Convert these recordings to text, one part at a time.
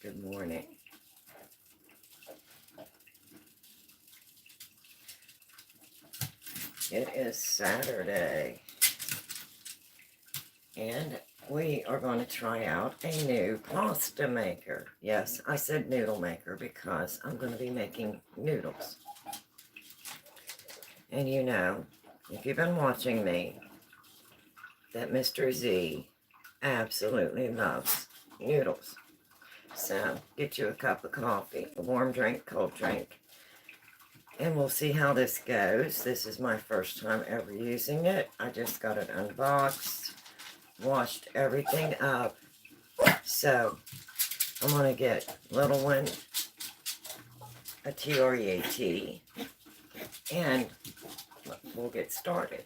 Good morning. It is Saturday, and we are going to try out a new pasta maker. Yes, I said noodle maker because I'm going to be making noodles. And you know, if you've been watching me, that Mr. Z absolutely loves noodles. So get you a cup of coffee, a warm drink, cold drink, and we'll see how this goes. This is my first time ever using it. I just got it unboxed, washed everything up. So I'm going to get little one a TREAT, and we'll get started.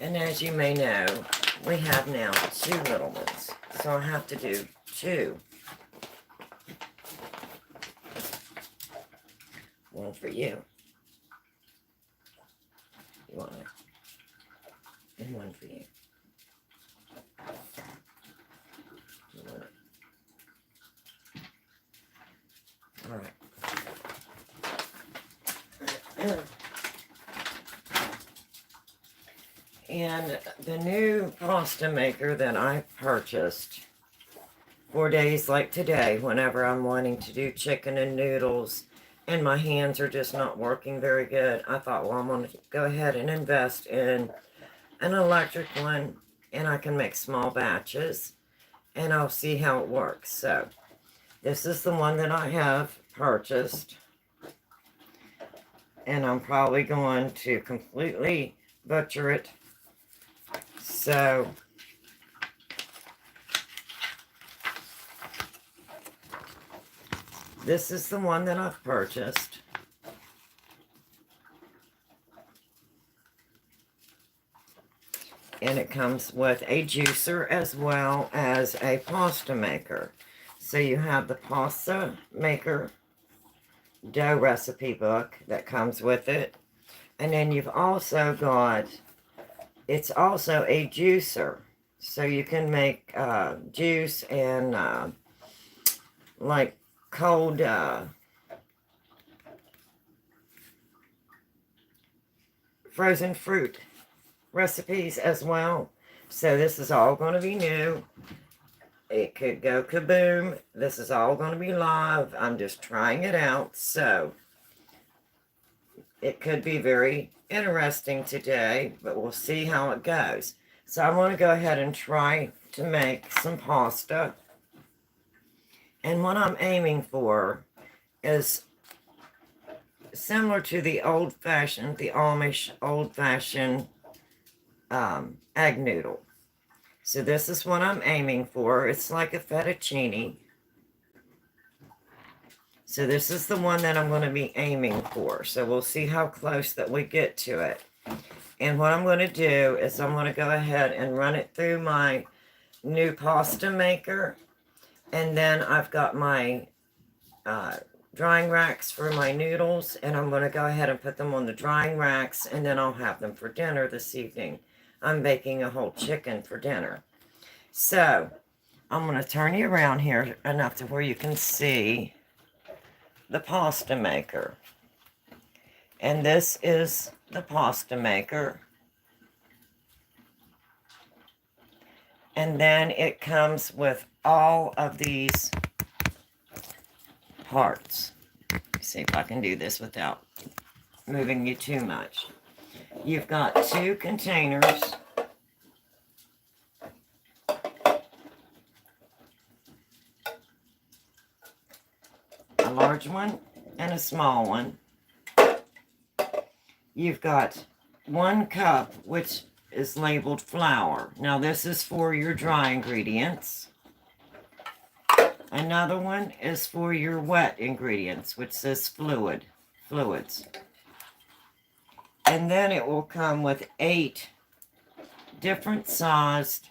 And as you may know, we have now 2 little ones, so I have to do 2. One for you. You want it? And one for you. You want it? All right. And the new pasta maker that I purchased for days like today, whenever I'm wanting to do chicken and noodles and my hands are just not working very good, I thought, well, I'm going to go ahead and invest in an electric one, and I can make small batches, and I'll see how it works. So this is the one that I have purchased, and I'm probably going to completely butcher it. So this is the one that I've purchased. And it comes with a juicer as well as a pasta maker. So you have the pasta maker dough recipe book that comes with it. And then you've also got, it's also a juicer. So you can make juice and like cold frozen fruit recipes as well. So this is all going to be new. It could go kaboom. This is all going to be live. I'm just trying it out. So it could be very interesting today, but we'll see how it goes. So I want to go ahead and try to make some pasta. And what I'm aiming for is similar to the old-fashioned, the Amish old-fashioned egg noodle. So this is what I'm aiming for. It's like a fettuccine. So this is the one that I'm going to be aiming for. So we'll see how close that we get to it. And what I'm going to do is I'm going to go ahead and run it through my new pasta maker. And then I've got my drying racks for my noodles. And I'm going to go ahead and put them on the drying racks. And then I'll have them for dinner this evening. I'm baking a whole chicken for dinner. So I'm going to turn you around here enough to where you can see the pasta maker. And this is the pasta maker. And then it comes with all of these parts. Let's see if I can do this without moving you too much. You've got 2 containers. A large one and a small one. You've got 1 cup, which is labeled flour. Now this is for your dry ingredients. Another one is for your wet ingredients, which says fluids. And then it will come with 8 different sized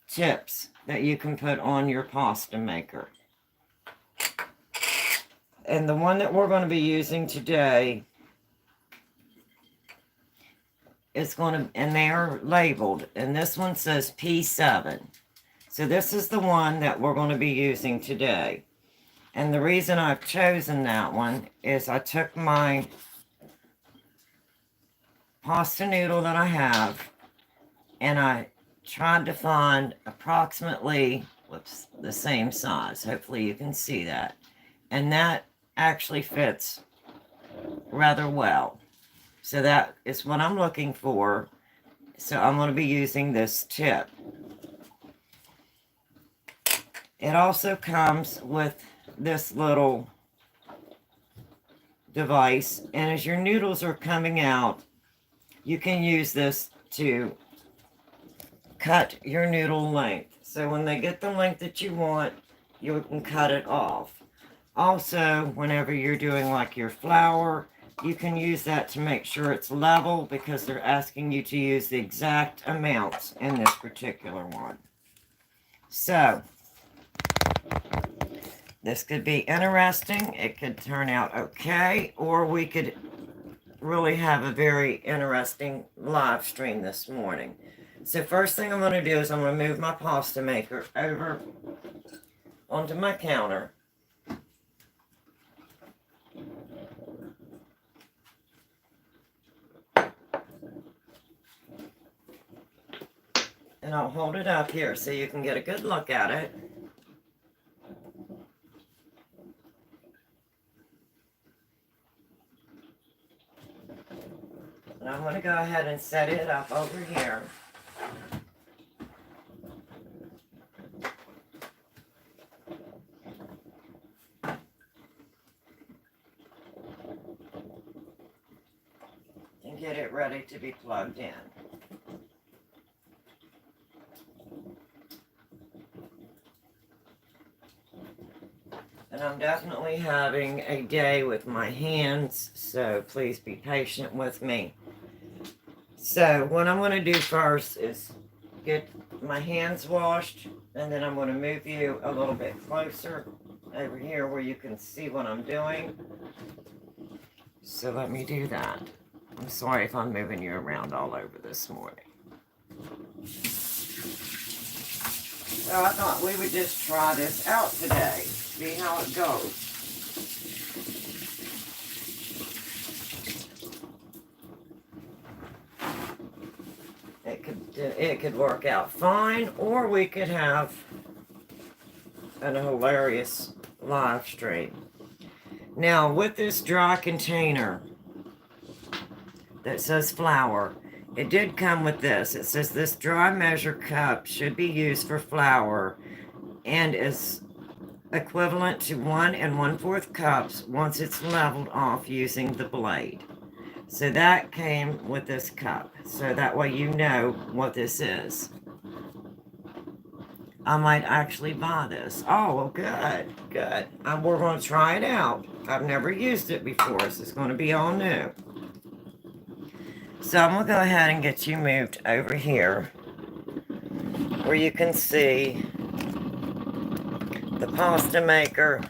chips that you can put on your pasta maker. And the one that we're going to be using today is going to, and they are labeled, and this one says P7. So this is the one that we're going to be using today. And the reason I've chosen that one is I took my pasta noodle that I have, and I tried to find approximately, whoops, the same size. Hopefully you can see that. And that actually fits rather well. So that is what I'm looking for. So I'm going to be using this tip. It also comes with this little device, and as your noodles are coming out, you can use this to cut your noodle length. So when they get the length that you want, you can cut it off. Also, whenever you're doing like your flour, you can use that to make sure it's level, because they're asking you to use the exact amounts in this particular one. So this could be interesting. It could turn out okay, or we could really have a very interesting live stream this morning. So first thing I'm going to do is I'm going to move my pasta maker over onto my counter. And I'll hold it up here so you can get a good look at it. And I'm going to go ahead and set it up over here. And get it ready to be plugged in. And I'm definitely having a day with my hands, so please be patient with me. So what I'm going to do first is get my hands washed, and then I'm going to move you a little bit closer over here where you can see what I'm doing. So let me do that. I'm sorry if I'm moving you around all over this morning. So I thought we would just try this out today, see how it goes. It could work out fine, or we could have a hilarious live stream. Now, with this dry container that says flour, it did come with this. It says this dry measure cup should be used for flour and is equivalent to 1 1/4 cups once it's leveled off using the blade. So that came with this cup. So that way you know what this is. I might actually buy this. Oh, well, good, good. We're going to try it out. I've never used it before, so it's going to be all new. So I'm going to go ahead and get you moved over here where you can see the pasta maker.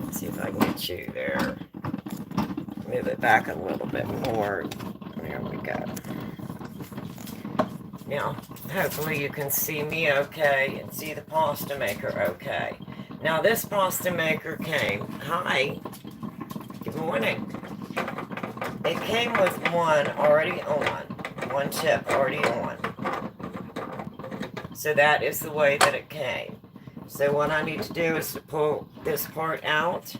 Let's see if I can get you there. Move it back a little bit more. There we go. Now, hopefully you can see me okay and see the pasta maker okay. Now, this pasta maker came. Hi. Good morning. It came with one already on. One chip already on. So that is the way that it came. So what I need to do is to pull this part out.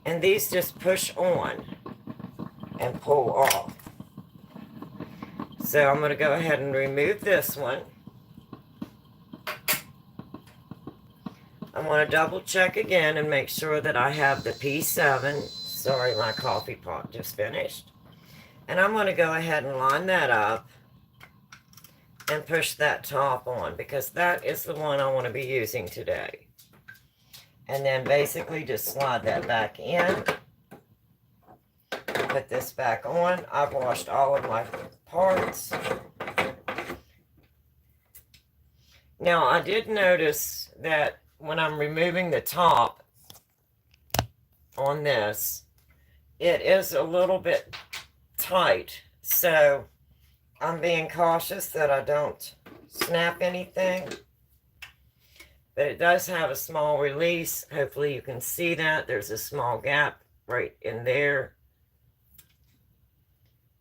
And these just push on and pull off. So I'm going to go ahead and remove this one. I'm going to double check again and make sure that I have the P7. Sorry, my coffee pot just finished. And I'm going to go ahead and line that up and push that top on, because that is the one I want to be using today. And then basically just slide that back in. Put this back on. I've washed all of my parts. Now, I did notice that when I'm removing the top, on this. It is a little bit tight, so I'm being cautious that I don't snap anything. But it does have a small release. Hopefully you can see that. There's a small gap right in there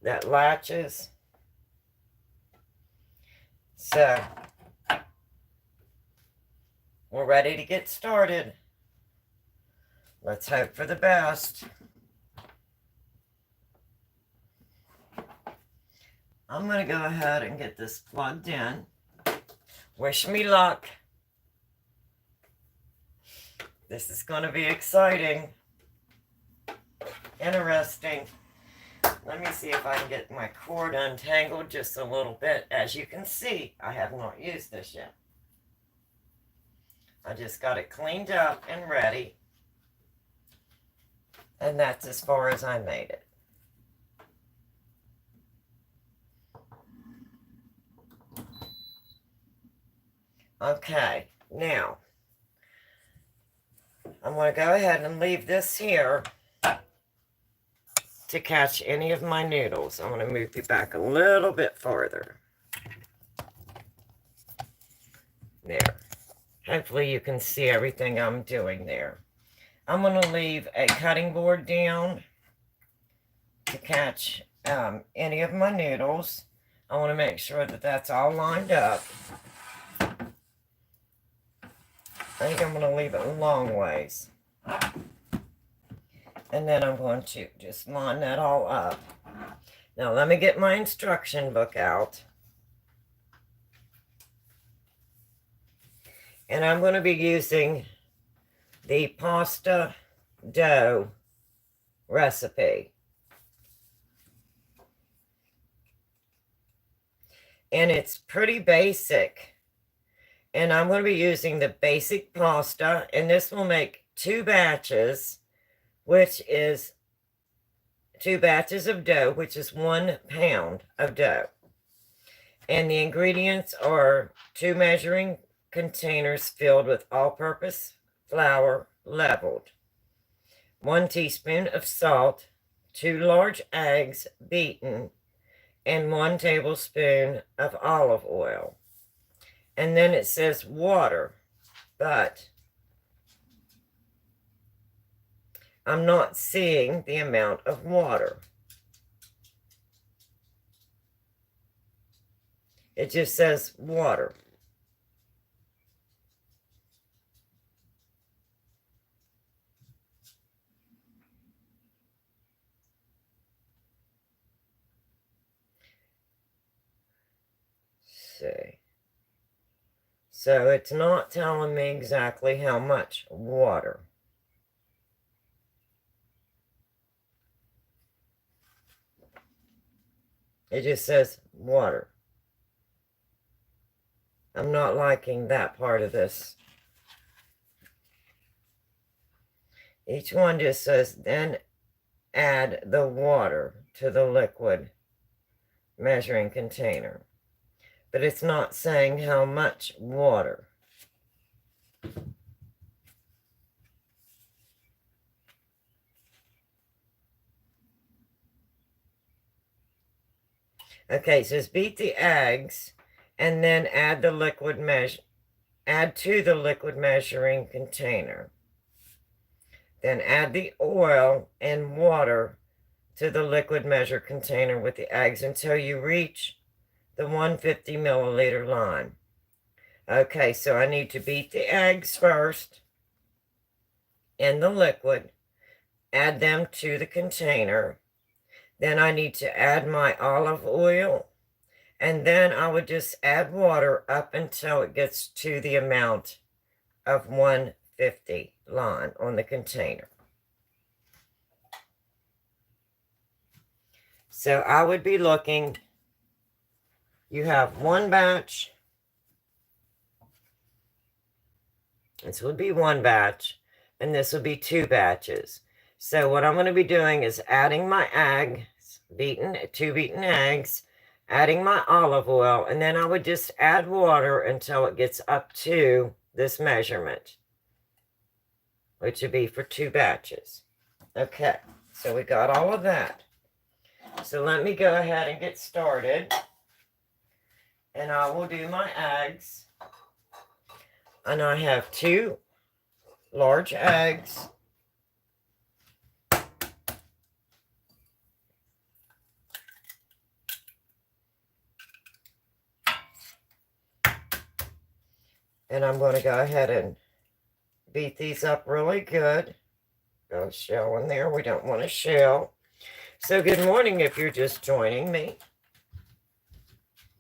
that latches. So we're ready to get started. Let's hope for the best. I'm going to go ahead and get this plugged in. Wish me luck. This is going to be exciting. Interesting. Let me see if I can get my cord untangled just a little bit. As you can see, I have not used this yet. I just got it cleaned up and ready. And that's as far as I made it. Okay, now I'm going to go ahead and leave this here to catch any of my noodles. I'm going to move you back a little bit farther. There. Hopefully you can see everything I'm doing there. I'm going to leave a cutting board down to catch any of my noodles. I want to make sure that that's all lined up. I think I'm going to leave it a long ways. And then I'm going to just line that all up. Now let me get my instruction book out. And I'm going to be using the pasta dough recipe. And it's pretty basic. And I'm going to be using the basic pasta. And this will make 2 batches, which is 2 batches of dough, which is 1 pound of dough. And the ingredients are 2 measuring containers filled with all-purpose flour leveled, 1 teaspoon of salt, 2 large eggs beaten, and 1 tablespoon of olive oil. And then it says water, but I'm not seeing the amount of water. It just says water. Let's see. So it's not telling me exactly how much water. It just says water. I'm not liking that part of this. Each one just says, then add the water to the liquid measuring container. But it's not saying how much water. Okay, it says beat the eggs and then add to the liquid measuring container. Then add the oil and water to the liquid measure container with the eggs until you reach the 150 milliliter line. Okay, so I need to beat the eggs first in the liquid, add them to the container. Then I need to add my olive oil, and then I would just add water up until it gets to the amount of 150 line on the container. So I would be looking, you have 1 batch. This would be 1 batch, and this would be 2 batches. So what I'm going to be doing is adding my eggs, 2 beaten eggs, adding my olive oil, and then I would just add water until it gets up to this measurement, which would be for 2 batches. Okay, so we got all of that. So let me go ahead and get started. And I will do my eggs. And I have 2 large eggs. And I'm going to go ahead and beat these up really good. Got a shell in there. We don't want a shell. So good morning if you're just joining me.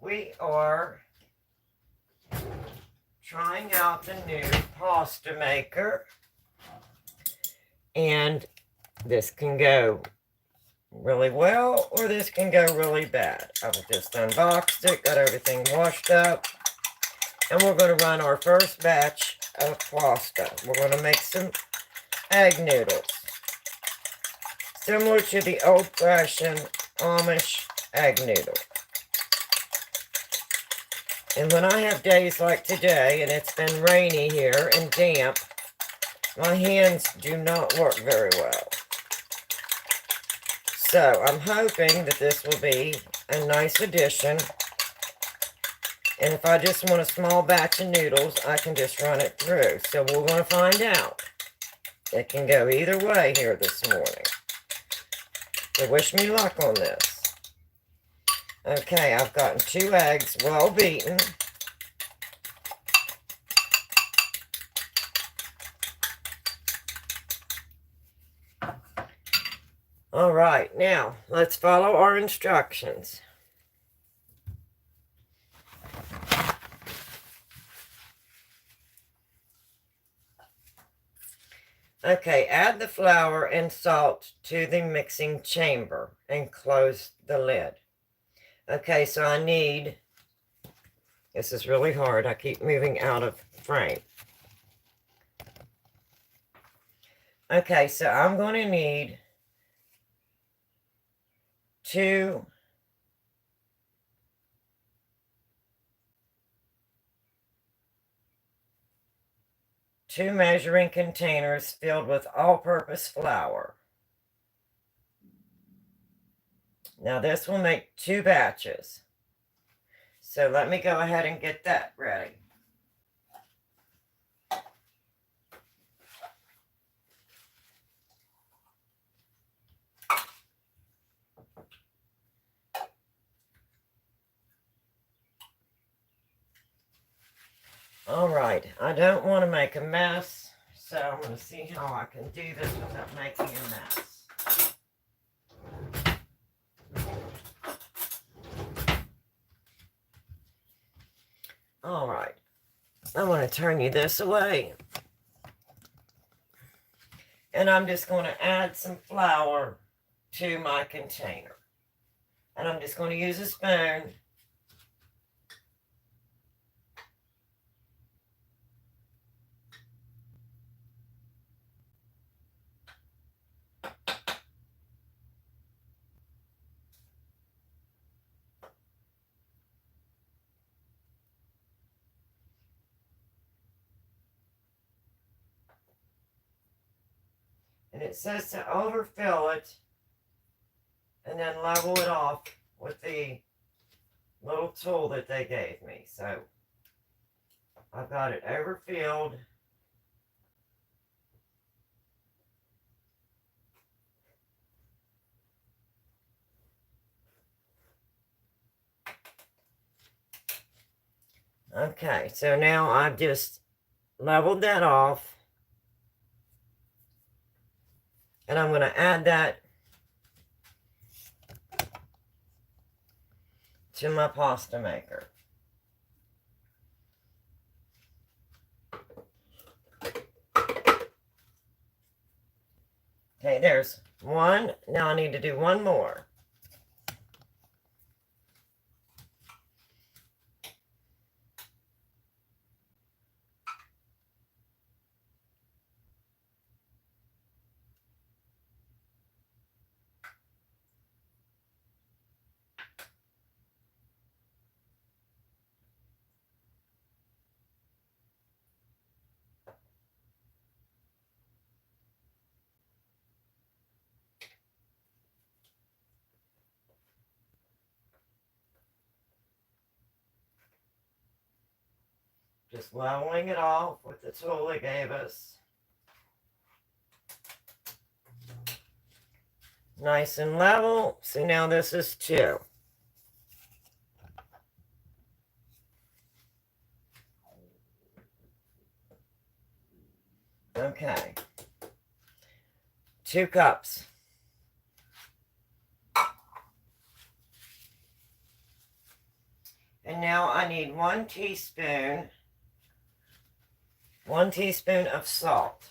We are trying out the new pasta maker. And this can go really well or this can go really bad. I've just unboxed it, got everything washed up. And we're going to run our first batch of pasta. We're going to make some egg noodles. Similar to the old-fashioned Amish egg noodle. And when I have days like today, and it's been rainy here and damp, my hands do not work very well. So I'm hoping that this will be a nice addition. And if I just want a small batch of noodles, I can just run it through. So we're going to find out. It can go either way here this morning. So wish me luck on this. Okay, I've gotten 2 eggs well beaten. All right, now let's follow our instructions. Okay, add the flour and salt to the mixing chamber and close the lid. Okay, so I need, this is really hard, I keep moving out of frame. Okay, so I'm going to need 2 measuring containers filled with all-purpose flour. Now this will make 2 batches. So let me go ahead and get that ready. All right, I don't want to make a mess, so I'm going to see how I can do this without making a mess. All right, I'm going to turn you this away. And I'm just going to add some flour to my container. And I'm just going to use a spoon. And it says to overfill it and then level it off with the little tool that they gave me. So I've got it overfilled. Okay, so now I've just leveled that off. And I'm going to add that to my pasta maker. Okay, there's 1. Now I need to do 1 more. Just leveling it off with the tool they gave us. Nice and level. So now this is 2. Okay. 2 cups. And now I need 1 teaspoon of salt.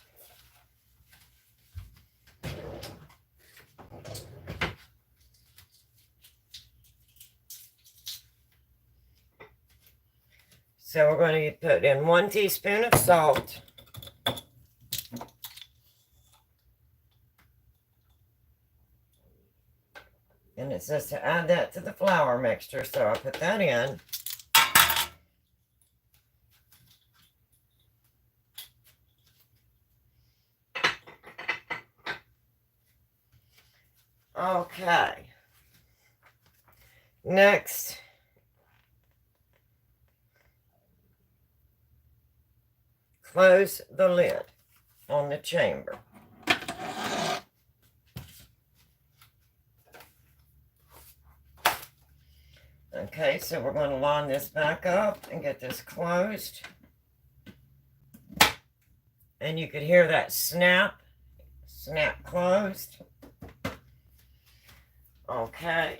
So we're going to put in 1 teaspoon of salt. And it says to add that to the flour mixture, so I put that in. Okay. Next, close the lid on the chamber. Okay, so we're going to line this back up and get this closed. And you could hear that snap closed. Okay.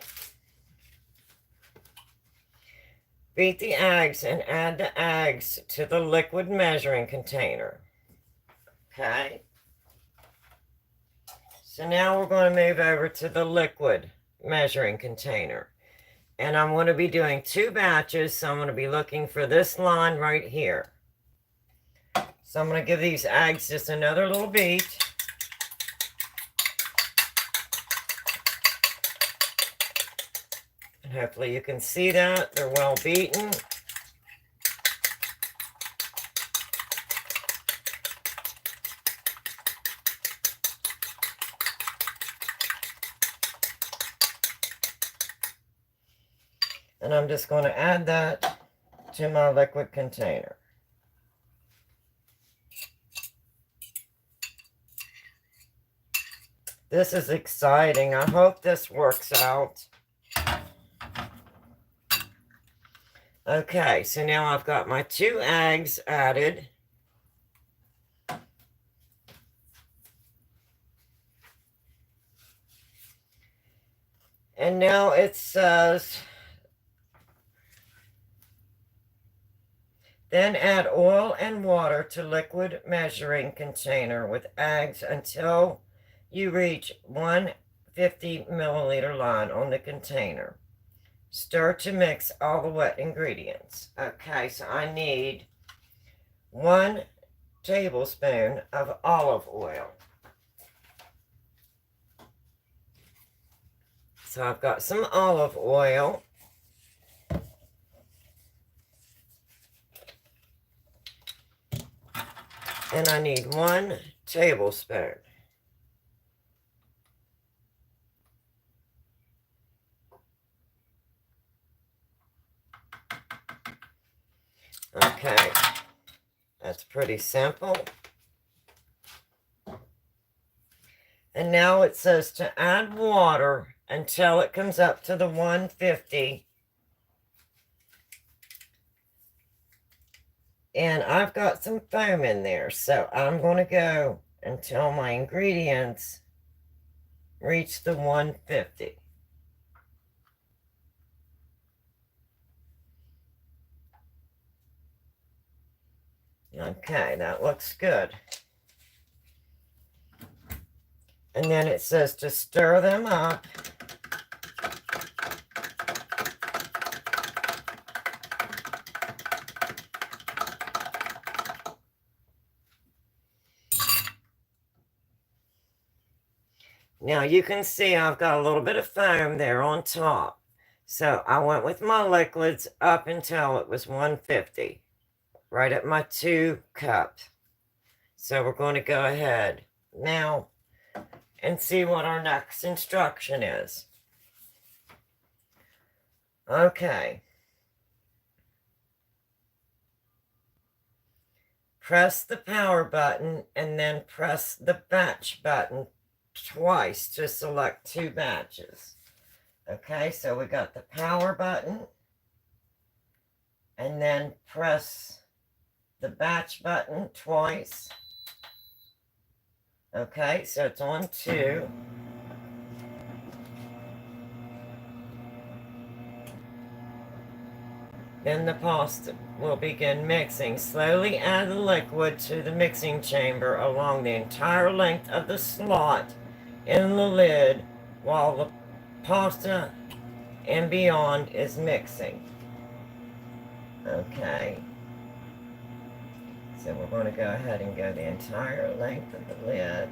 Beat the eggs and add the eggs to the liquid measuring container. Okay. So now we're going to move over to the liquid measuring container. And I'm going to be doing 2 batches, so I'm going to be looking for this line right here. So I'm going to give these eggs just another little beat. And hopefully you can see that. They're well beaten. And I'm just going to add that to my liquid container. This is exciting. I hope this works out. Okay, so now I've got my 2 eggs added. And now it says, then add oil and water to liquid measuring container with eggs until you reach 150 milliliter line on the container. Stir to mix all the wet ingredients. Okay, so I need 1 tablespoon of olive oil. So I've got some olive oil. And I need 1 tablespoon. Okay, that's pretty simple. And now it says to add water until it comes up to the 150. And I've got some foam in there, so I'm going to go until my ingredients reach the 150. Okay, that looks good. And then it says to stir them up. Now you can see I've got a little bit of foam there on top. So I went with my liquids up until it was 150. Right at my 2 cups. So we're going to go ahead now and see what our next instruction is. Okay. press the power button and then press the batch button twice to select 2 batches. Okay, so we got the power button and then press the batch button twice. Okay, so it's on 2. Then the pasta will begin mixing. Slowly add the liquid to the mixing chamber along the entire length of the slot in the lid while the pasta and beyond is mixing. Okay. So we're going to go ahead and go the entire length of the lid.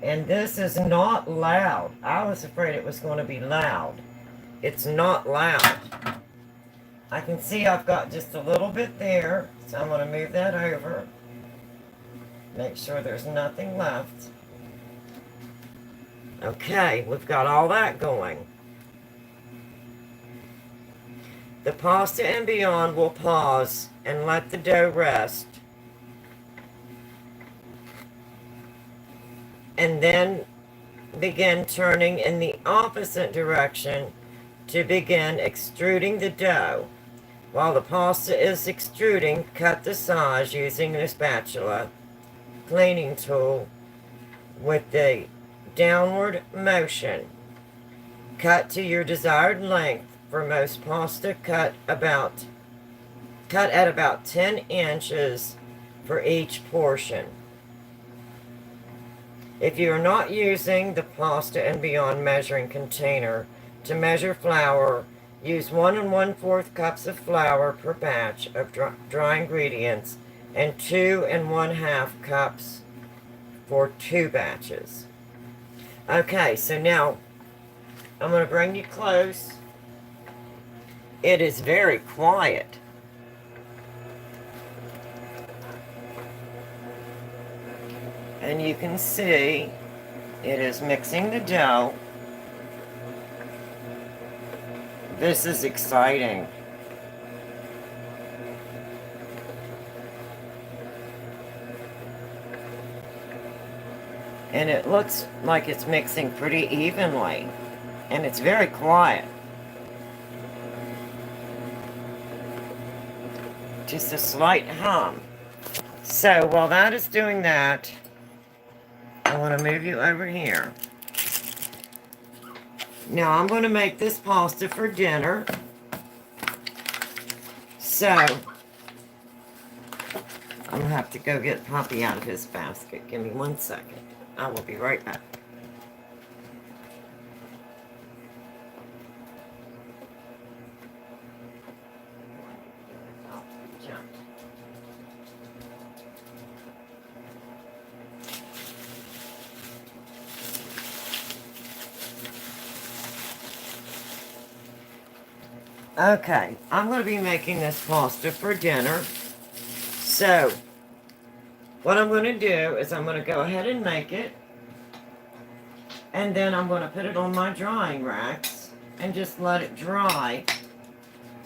And this is not loud. I was afraid it was going to be loud. It's not loud. I can see I've got just a little bit there, so I'm going to move that over. Make sure there's nothing left. Okay, we've got all that going. The pasta and beyond will pause and let the dough rest. And then begin turning in the opposite direction to begin extruding the dough. While the pasta is extruding, cut the size using a spatula cleaning tool with the downward motion. Cut to your desired length. For most pasta, cut at about 10 inches for each portion. If you are not using the pasta and beyond measuring container to measure flour, use 1 1/4 cups of flour per batch of dry ingredients and 2 1/2 cups for 2 batches. Okay, so now I'm going to bring you close. It is very quiet. And you can see it is mixing the dough. This is exciting. And it looks like it's mixing pretty evenly. And it's very quiet. Just a slight hum. So while that is doing that, I want to move you over here. Now I'm going to make this pasta for dinner. So I'm going to have to go get Poppy out of his basket. Give me 1 second. I will be right back. Okay, I'm going to be making this pasta for dinner. So, what I'm going to do is I'm going to go ahead and make it. And then I'm going to put it on my drying racks and just let it dry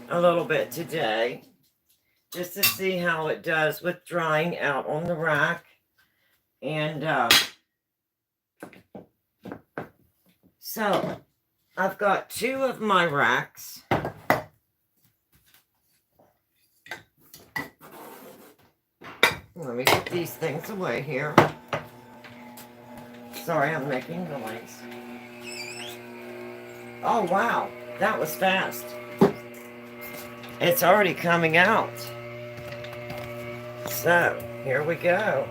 a little bit today. Just to see how it does with drying out on the rack. And so, I've got 2 of my racks. Let me put these things away here. Sorry, I'm making noise. Oh, wow. That was fast. It's already coming out. So, here we go.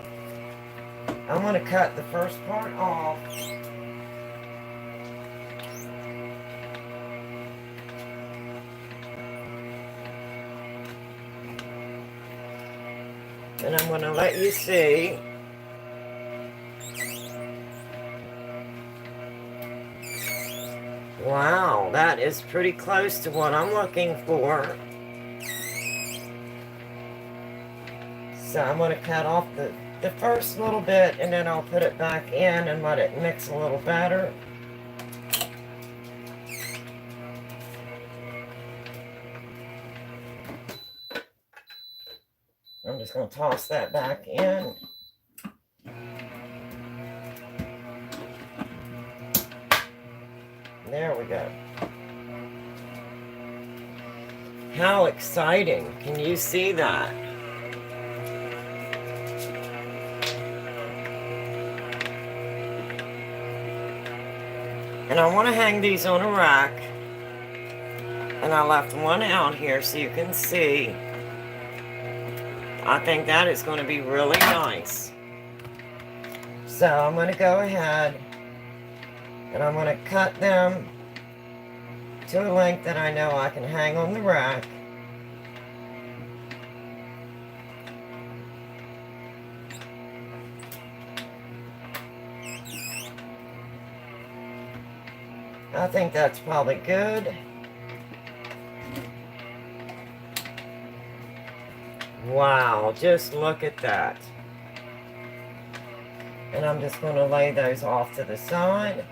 I'm going to cut the first part off. And I'm going to let you see. Wow, that is pretty close to what I'm looking for. So I'm going to cut off the first little bit, and then I'll put it back in and let it mix a little better. I'm just going to toss that back in. There we go. How exciting. Can you see that? And I want to hang these on a rack. And I left one out here so you can see. I think that is going to be really nice. So I'm going to go ahead and I'm going to cut them to a length that I know I can hang on the rack. I think that's probably good. Wow, just look at that. And I'm just going to lay those off to the side.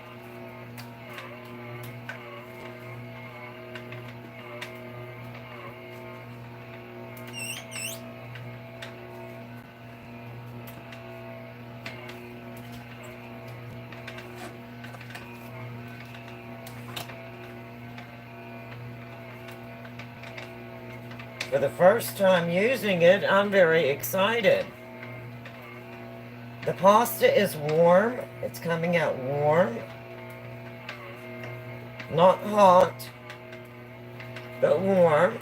For the first time using it, I'm very excited. The pasta is warm. It's coming out warm. Not hot, but warm.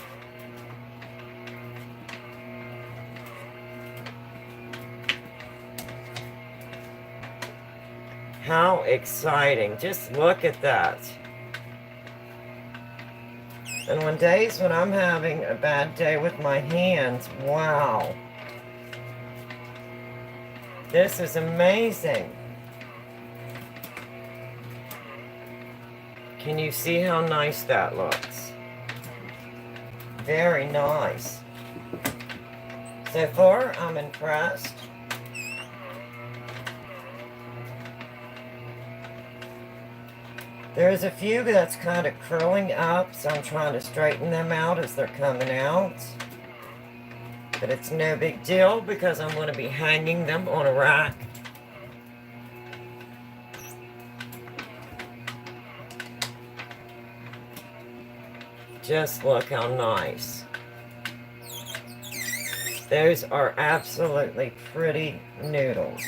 How exciting. Just look at that. And on days when I'm having a bad day with my hands, wow. This is amazing. Can you see how nice that looks? Very nice. So far, I'm impressed. There's a few that's kind of curling up, so I'm trying to straighten them out as they're coming out. But it's no big deal because I'm going to be hanging them on a rack. Just look how nice. Those are absolutely pretty noodles.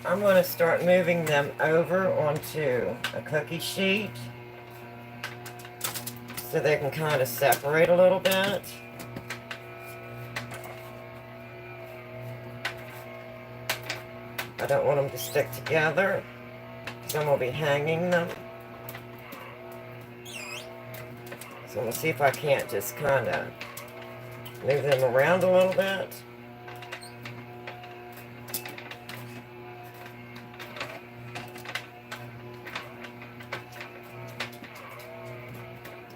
I'm going to start moving them over onto a cookie sheet so they can kind of separate a little bit. I don't want them to stick together because I'm going to be hanging them. So I'm going to see if I can't just kind of move them around a little bit.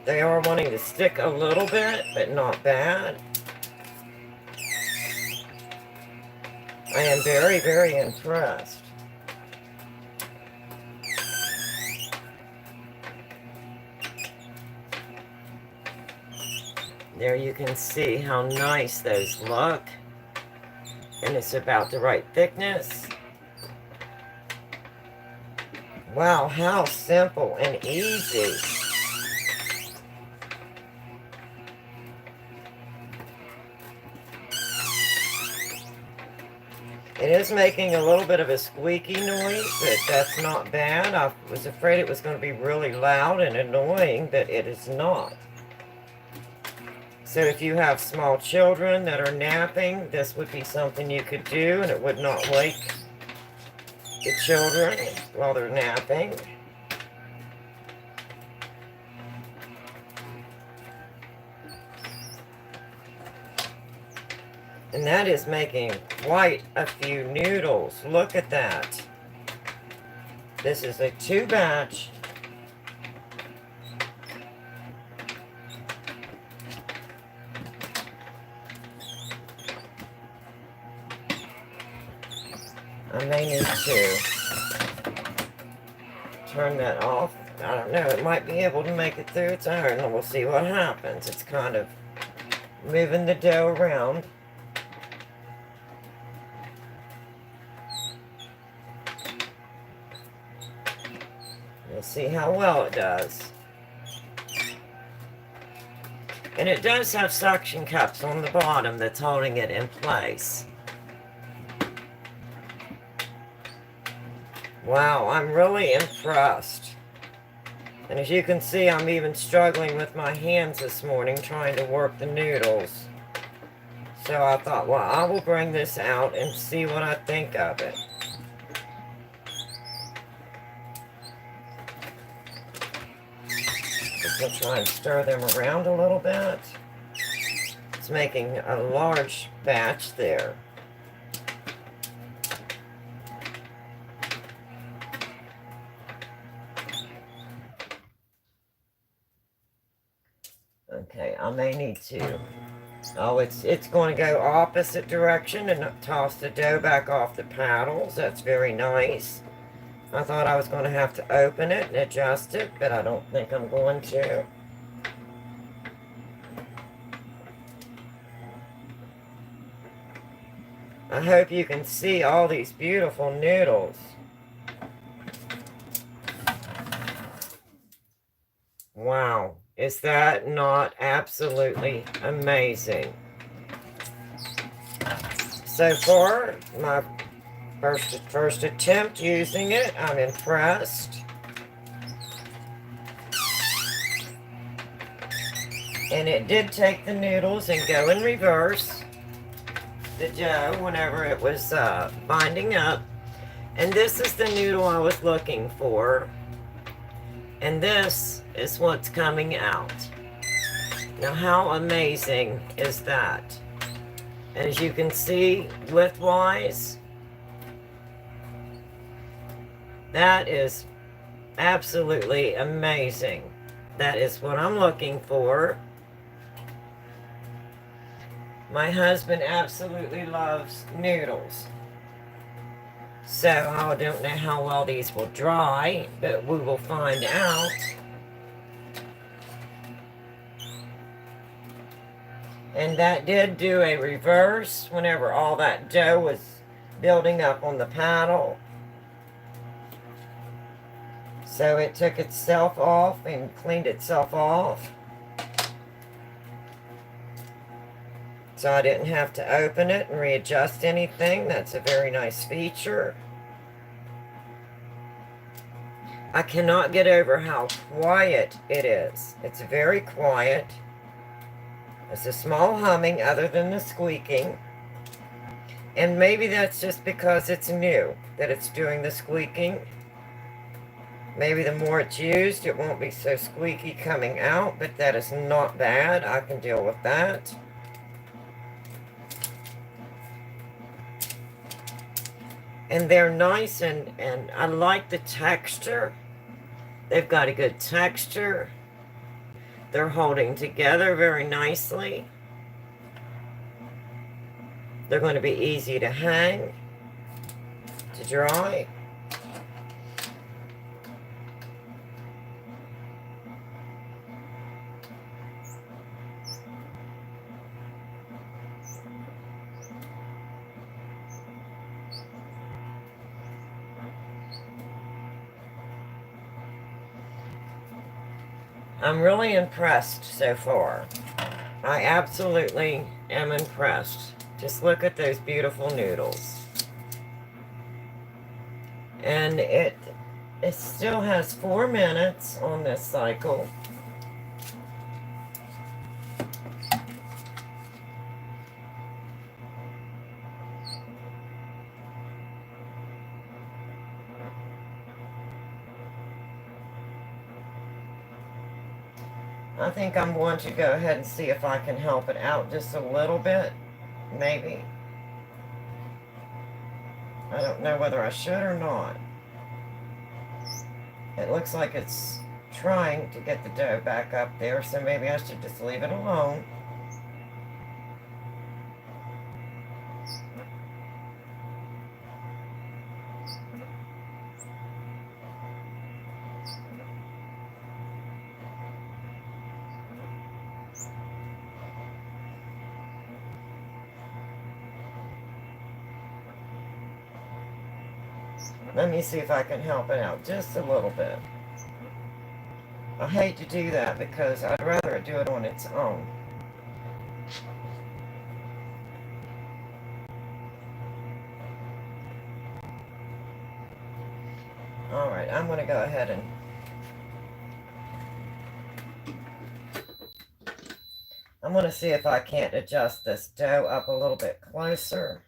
They are wanting to stick a little bit, but not bad. I am very, very impressed. There you can see how nice those look. And it's about the right thickness. Wow, how simple and easy. It is making a little bit of a squeaky noise, but that's not bad. I was afraid it was going to be really loud and annoying, but it is not. So if you have small children that are napping, this would be something you could do, and it would not wake the children while they're napping. And that is making quite a few noodles. Look at that. This is a 2-batch I may need to turn that off. I don't know, it might be able to make it through its own, and we'll see what happens. It's kind of moving the dough around. We'll see how well it does. And it does have suction cups on the bottom that's holding it in place. Wow, I'm really impressed. And as you can see, I'm even struggling with my hands this morning trying to work the noodles. So I thought, well, I will bring this out and see what I think of it. We'll try and stir them around a little bit. It's making a large batch there. Okay, I may need to. Oh, it's going to go opposite direction and toss the dough back off the paddles. That's very nice. I thought I was going to have to open it and adjust it, but I don't think I'm going to. I hope you can see all these beautiful noodles. Wow, is that not absolutely amazing? So far, my first attempt using it, I'm impressed. And it did take the noodles and go in reverse, the dough, whenever it was binding up. And this is the noodle I was looking for. And this is what's coming out. Now, how amazing is that? And as you can see, width-wise, that is absolutely amazing. That is what I'm looking for. My husband absolutely loves noodles. So I don't know how well these will dry, but we will find out. And that did do a reverse whenever all that dough was building up on the paddle. So it took itself off and cleaned itself off. So I didn't have to open it and readjust anything. That's a very nice feature. I cannot get over how quiet it is. It's very quiet. It's a small humming other than the squeaking. And maybe that's just because it's new that it's doing the squeaking. Maybe the more it's used, it won't be so squeaky coming out, but that is not bad. I can deal with that. And they're nice, and I like the texture. They've got a good texture. They're holding together very nicely. They're going to be easy to hang, to dry. I'm really impressed so far. I absolutely am impressed. Just look at those beautiful noodles. And it still has 4 minutes on this cycle. I think I'm going to go ahead and see if I can help it out just a little bit, maybe. I don't know whether I should or not. It looks like it's trying to get the dough back up there, so maybe I should just leave it alone. Let me see if I can help it out just a little bit. I hate to do that because I'd rather it do it on its own. Alright, I'm going to go ahead and I'm going to see if I can't adjust this dough up a little bit closer.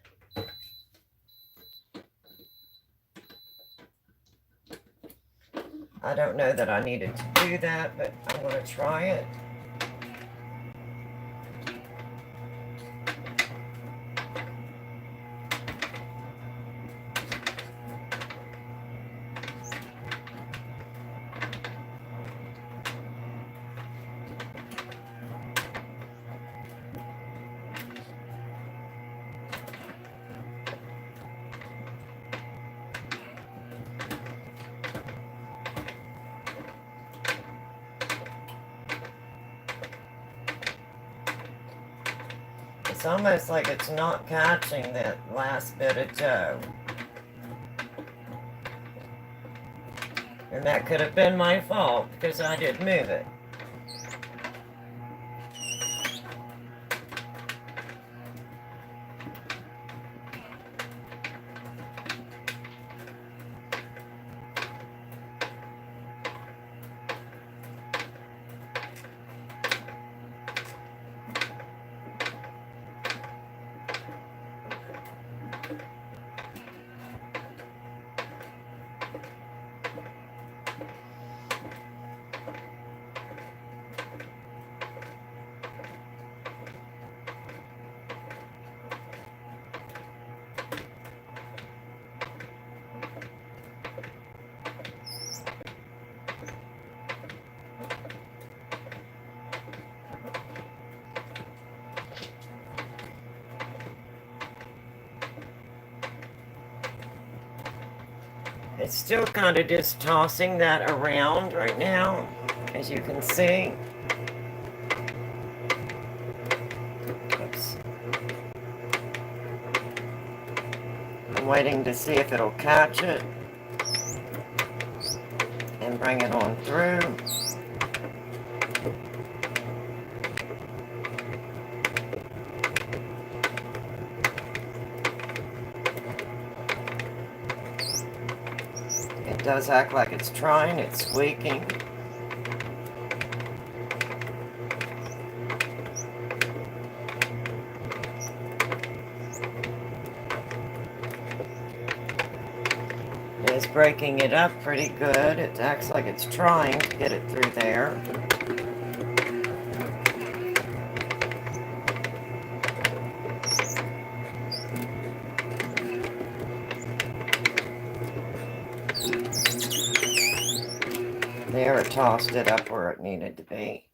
I don't know that I needed to do that, but I'm going to try it. It's almost like it's not catching that last bit of dough. And that could have been my fault because I did move it. It's still kind of just tossing that around right now, as you can see. Oops. I'm waiting to see if it'll catch it and bring it on through. It does act like it's trying, it's squeaking. It's breaking it up pretty good. It acts like it's trying to get it through there. There, it tossed it up where it needed to be.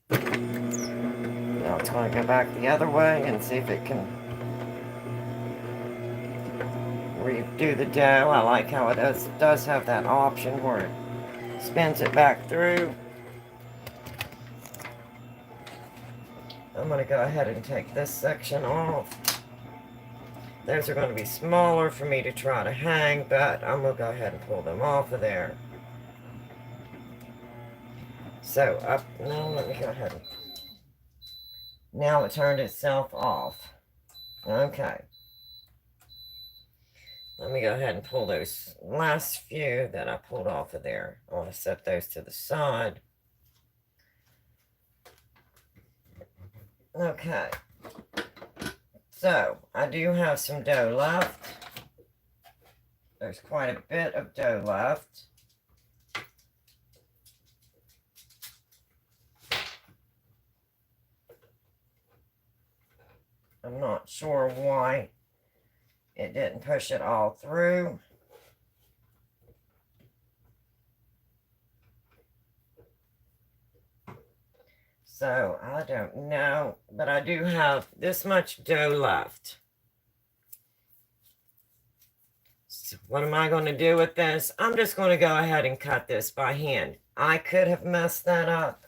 Now it's going to go back the other way and see if it can redo the dough. I like how it does have that option where it spins it back through. I'm going to go ahead and take this section off. Those are going to be smaller for me to try to hang, but I'm going to go ahead and pull them off of there. So, up, now let me go ahead and, now it turned itself off. Okay. Let me go ahead and pull those last few that I pulled off of there. I want to set those to the side. Okay. So, I do have some dough left. There's quite a bit of dough left. I'm not sure why it didn't push it all through. So, I don't know, but I do have this much dough left. So what am I going to do with this? I'm just going to go ahead and cut this by hand. I could have messed that up.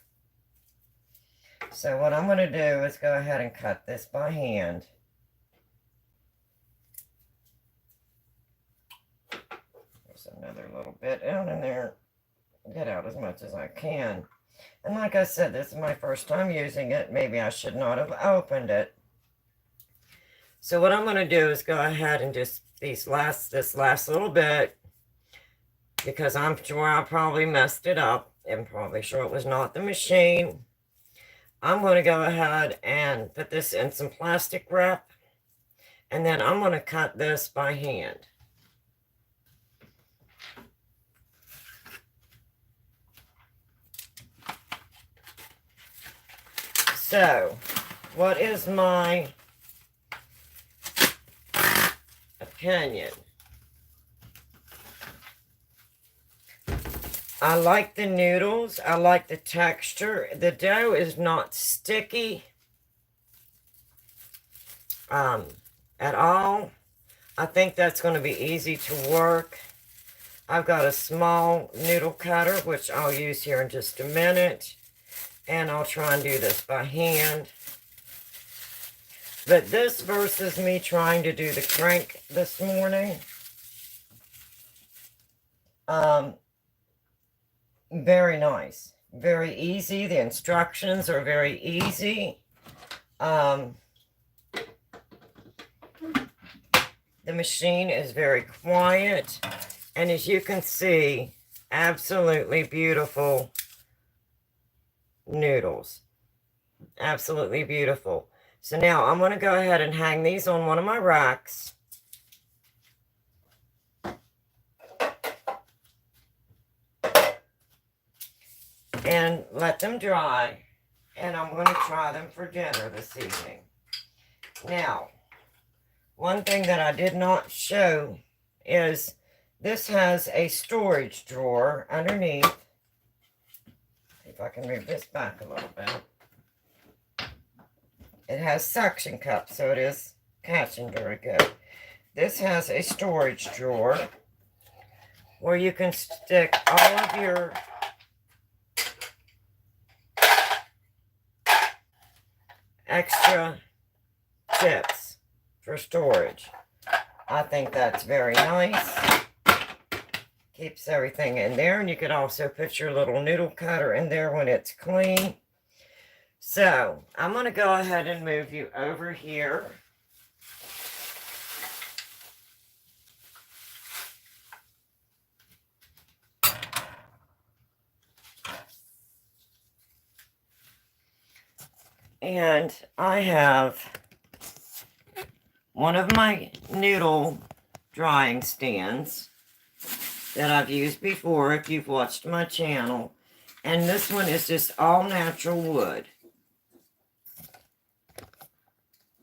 So what I'm going to do is go ahead and cut this by hand. Oops, another little bit out in there. Get out as much as I can. And like I said, this is my first time using it. Maybe I should not have opened it. So what I'm going to do is go ahead and just this last little bit, because I'm sure I probably messed it up. I'm probably sure it was not the machine. I'm going to go ahead and put this in some plastic wrap. And then I'm going to cut this by hand. So, what is my opinion? I like the noodles. I like the texture. The dough is not sticky at all. I think that's going to be easy to work. I've got a small noodle cutter, which I'll use here in just a minute. And I'll try and do this by hand. But this versus me trying to do the crank this morning, very nice. Very easy. The instructions are very easy. The machine is very quiet. And as you can see, absolutely beautiful noodles. Absolutely beautiful. So now I'm going to go ahead and hang these on one of my racks. And let them dry. And I'm going to try them for dinner this evening. Now, one thing that I did not show is this has a storage drawer underneath. If I can move this back a little bit. It has suction cups, so it is catching very good. This has a storage drawer where you can stick all of your extra chips for storage. I think that's very nice. Keeps everything in there, and you could also put your little noodle cutter in there when it's clean. So, I'm going to go ahead and move you over here. And I have one of my noodle drying stands that I've used before if you've watched my channel. And this one is just all natural wood.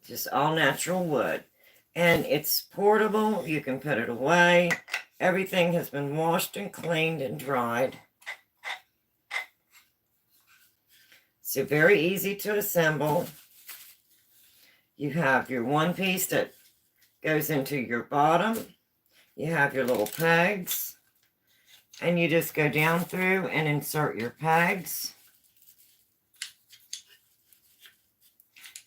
Just all natural wood. And it's portable. You can put it away. Everything has been washed and cleaned and dried. So very easy to assemble. You have your one piece that goes into your bottom. You have your little pegs. And you just go down through and insert your pegs.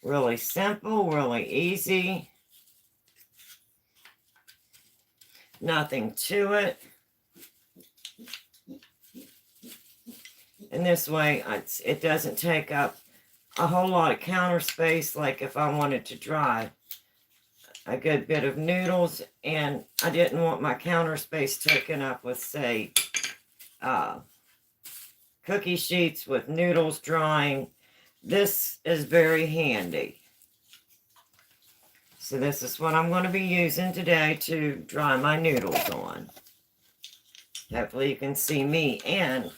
Really simple, really easy. Nothing to it. And this way, it doesn't take up a whole lot of counter space, like if I wanted to dry a good bit of noodles and I didn't want my counter space taken up with, say, cookie sheets with noodles drying. This is very handy. So this is what I'm going to be using today to dry my noodles on. Hopefully you can see me and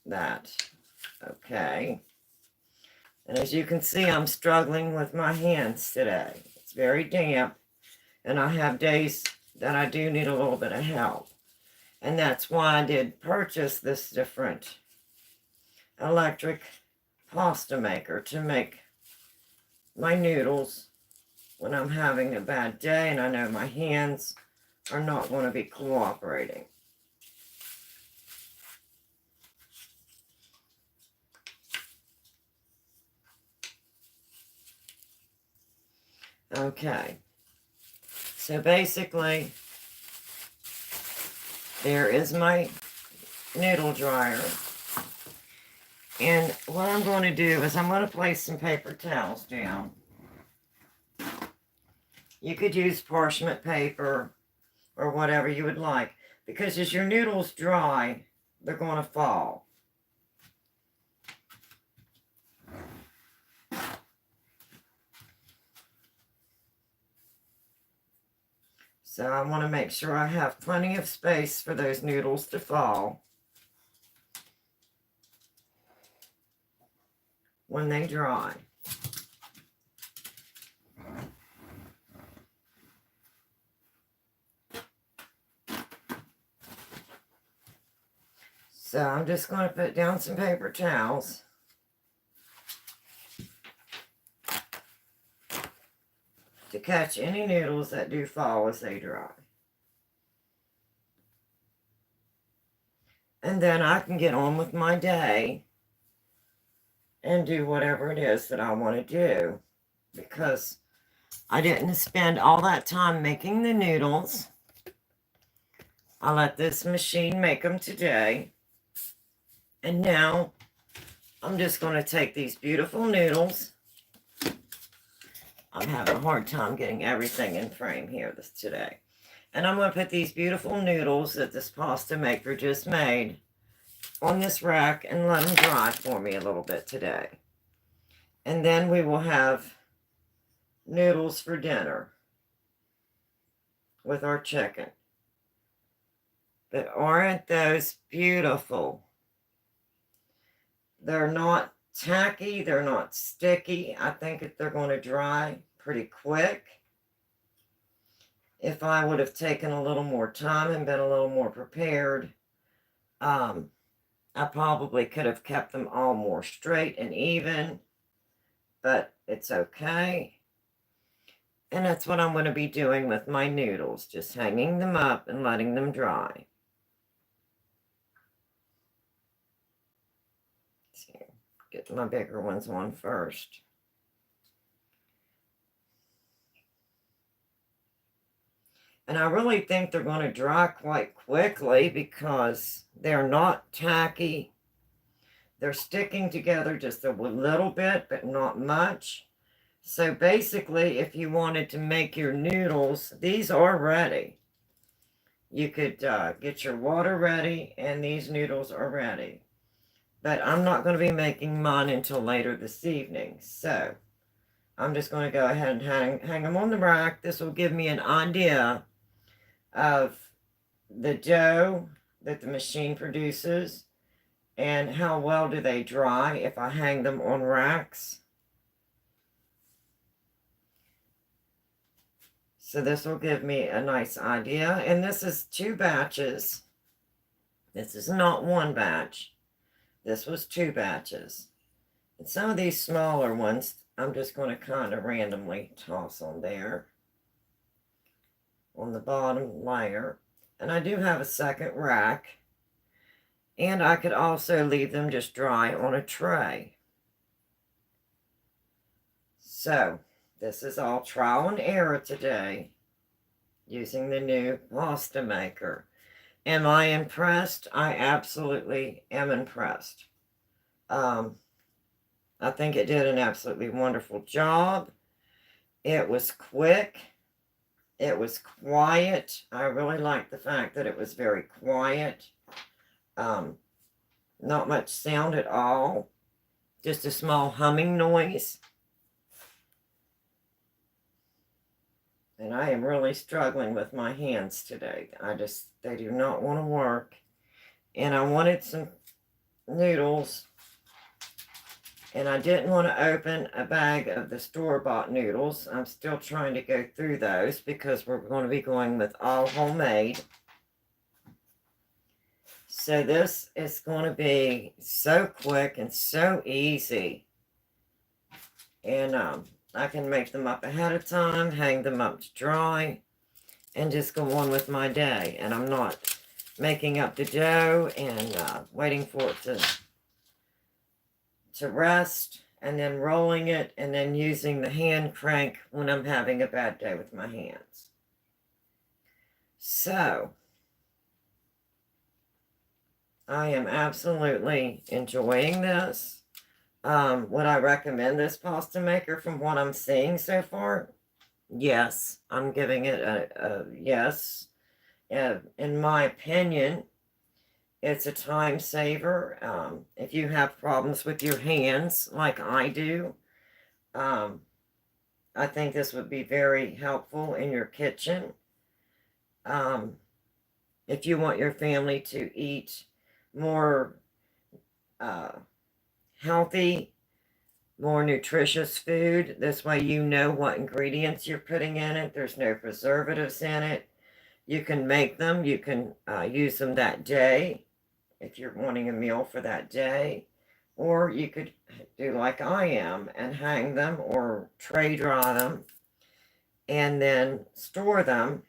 that. Okay. And as you can see, I'm struggling with my hands today. It's very damp, and I have days that I do need a little bit of help. And that's why I did purchase this different electric pasta maker to make my noodles when I'm having a bad day and I know my hands are not going to be cooperating. Okay, so basically, There is my noodle dryer. And what I'm going to do is I'm going to place some paper towels down. You could use parchment paper or whatever you would like, because as your noodles dry, they're going to fall. So I want to make sure I have plenty of space for those noodles to fall when they dry. So I'm just going to put down some paper towels. To catch any noodles that do fall as they dry. And then I can get on with my day and do whatever it is that I want to do, because I didn't spend all that time making the noodles. I let this machine make them today. And now I'm just going to take these beautiful noodles. I'm having a hard time getting everything in frame here today. And I'm going to put these beautiful noodles that this pasta maker just made on this rack and let them dry for me a little bit today. And then we will have noodles for dinner with our chicken. But aren't those beautiful? They're not tacky, they're not sticky. I think that they're going to dry pretty quick. If I would have taken a little more time and been a little more prepared, I probably could have kept them all more straight and even, but it's okay. And that's what I'm going to be doing with my noodles, just hanging them up and letting them dry. See, get my bigger ones on first. And I really think they're going to dry quite quickly because they're not tacky. They're sticking together just a little bit, but not much. So basically, if you wanted to make your noodles, these are ready. You could get your water ready, and these noodles are ready. But I'm not going to be making mine until later this evening. So I'm just going to go ahead and hang them on the rack. This will give me an idea of the dough that the machine produces and how well do they dry if I hang them on racks. So this will give me a nice idea. And this is 2 batches. This is not 1 batch. This was 2 batches. And some of these smaller ones, I'm just going to kind of randomly toss on there on the bottom layer. And I do have a second rack. And I could also leave them just dry on a tray. So this is all trial and error today using the new pasta maker. Am I impressed? I absolutely am impressed. I think it did an absolutely wonderful job. It was quick. It was quiet. I really liked the fact that it was very quiet. Not much sound at all. Just a small humming noise. And I am really struggling with my hands today. They do not want to work. And I wanted some noodles. And I didn't want to open a bag of the store-bought noodles. I'm still trying to go through those because we're going to be going with all homemade. So this is going to be so quick and so easy. And I can make them up ahead of time, hang them up to dry, and just go on with my day. And I'm not making up the dough and waiting for it to rest, and then rolling it, and then using the hand crank when I'm having a bad day with my hands. So, I am absolutely enjoying this. Would I recommend this pasta maker from what I'm seeing so far? Yes, I'm giving it a yes. In my opinion, it's a time saver. If you have problems with your hands, like I do, um, I think this would be very helpful in your kitchen. Um, if you want your family to eat more uh, healthy, more nutritious food, this way you know what ingredients you're putting in it. There's no preservatives in it. You can make them. You can use them that day if you're wanting a meal for that day. Or you could do like I am and hang them or tray dry them and then store them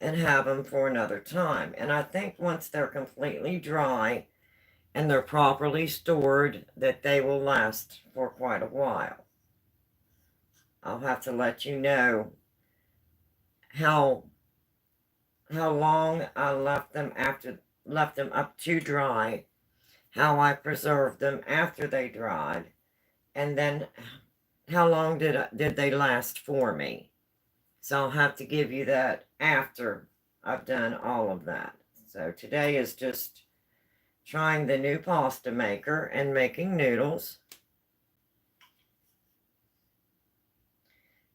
and have them for another time. And I think once they're completely dry and they're properly stored, that they will last for quite a while. I'll have to let you know how long I left them up to dry, how I preserved them after they dried, and then how long did they last for me. So I'll have to give you that after I've done all of that. So today is just trying the new pasta maker and making noodles.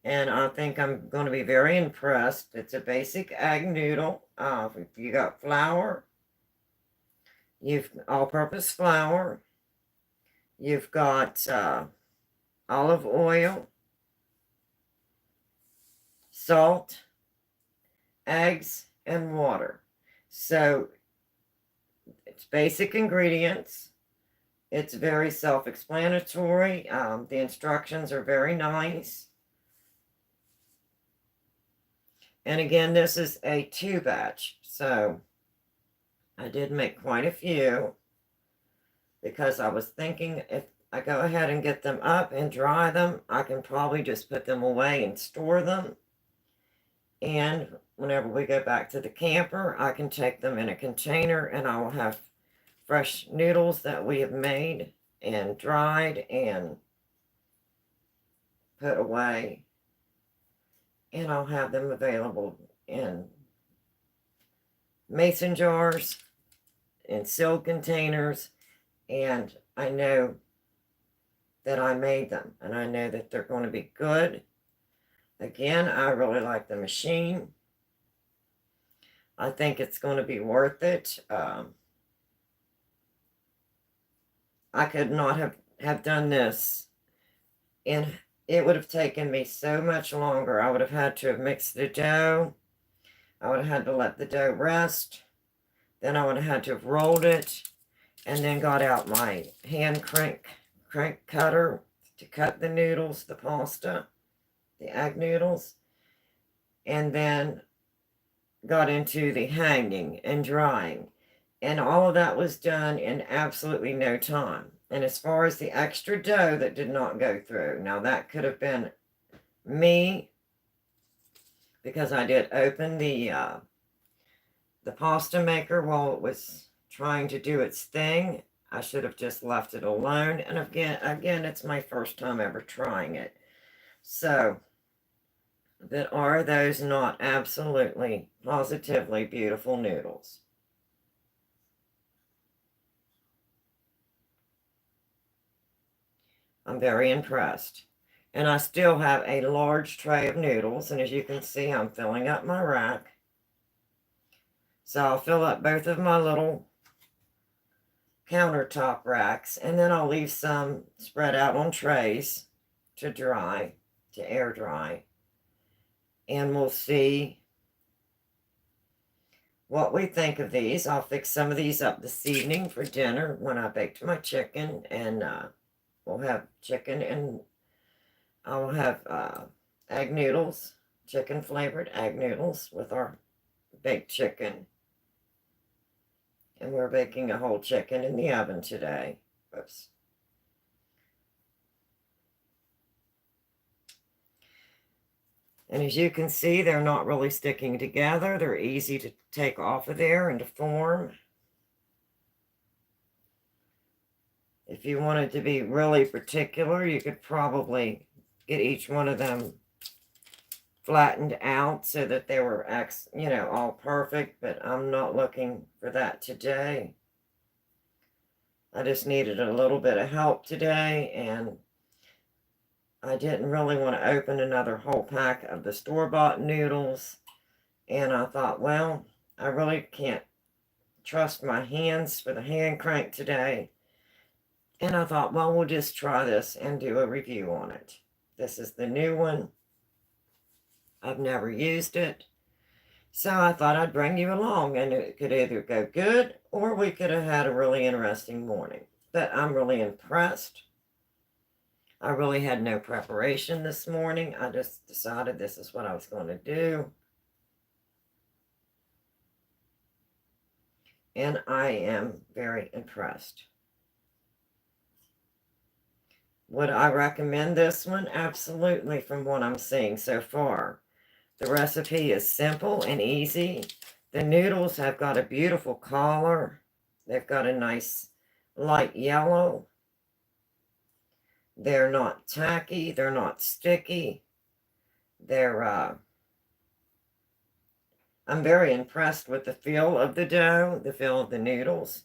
And I think I'm going to be very impressed. It's a basic egg noodle. You got flour, you've all-purpose flour, you've got olive oil, salt, eggs, and water. So it's basic ingredients. It's very self-explanatory. The instructions are very nice. And again, this is a 2-batch. So I did make quite a few because I was thinking if I go ahead and get them up and dry them, I can probably just put them away and store them. And whenever we go back to the camper, I can take them in a container and I will have fresh noodles that we have made and dried and put away. And I'll have them available in mason jars, in sealed containers, and I know that I made them, and I know that they're going to be good. Again, I really like the machine. I think it's going to be worth it. I could not have done this, and it would have taken me so much longer. I would have had to have mixed the dough. I would have had to let the dough rest. Then I would have had to have rolled it, and then got out my hand crank cutter to cut the noodles, the pasta, the egg noodles, and then got into the hanging and drying. And all of that was done in absolutely no time. And as far as the extra dough that did not go through, now that could have been me, because I did open the pasta maker while it was trying to do its thing. I should have just left it alone. And again, it's my first time ever trying it. So, but are those not absolutely, positively beautiful noodles? I'm very impressed. And I still have a large tray of noodles. And as you can see, I'm filling up my rack. So I'll fill up both of my little countertop racks. And then I'll leave some spread out on trays to dry, to air dry. And we'll see what we think of these. I'll fix some of these up this evening for dinner when I baked my chicken. And we'll have chicken and I'll have egg noodles, chicken flavored egg noodles with our baked chicken. And we're baking a whole chicken in the oven today. Oops. And as you can see, they're not really sticking together. They're easy to take off of there and to form. If you wanted to be really particular, you could probably get each one of them flattened out so that they were, all perfect, but I'm not looking for that today. I just needed a little bit of help today, and I didn't really want to open another whole pack of the store-bought noodles, and I thought, well, I really can't trust my hands for the hand crank today, and I thought, well, we'll just try this and do a review on it. This is the new one. I've never used it, so I thought I'd bring you along, and it could either go good, or we could have had a really interesting morning. But I'm really impressed. I really had no preparation this morning. I just decided this is what I was going to do. And I am very impressed. Would I recommend this one? Absolutely, from what I'm seeing so far. The recipe is simple and easy. The noodles have got a beautiful color. They've got a nice light yellow. They're not tacky. They're not sticky. I'm very impressed with the feel of the dough, the feel of the noodles.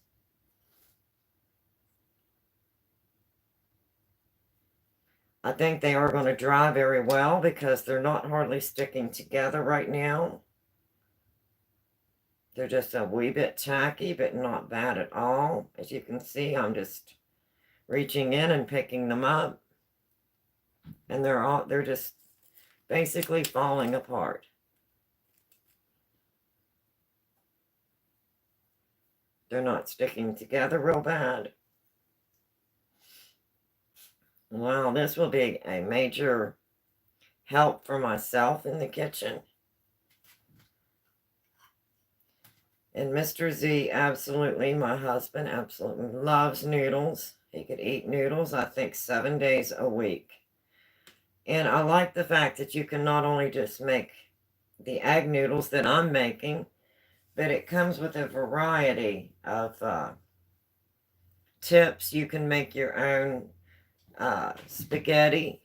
I think they are going to dry very well because they're not hardly sticking together right now. They're just a wee bit tacky, but not bad at all. As you can see, I'm just reaching in and picking them up. And they're just basically falling apart. They're not sticking together real bad. Wow, this will be a major help for myself in the kitchen. And Mr. Z, absolutely, my husband, absolutely loves noodles. He could eat noodles, I think, 7 days a week. And I like the fact that you can not only just make the egg noodles that I'm making, but it comes with a variety of tips. You can make your own spaghetti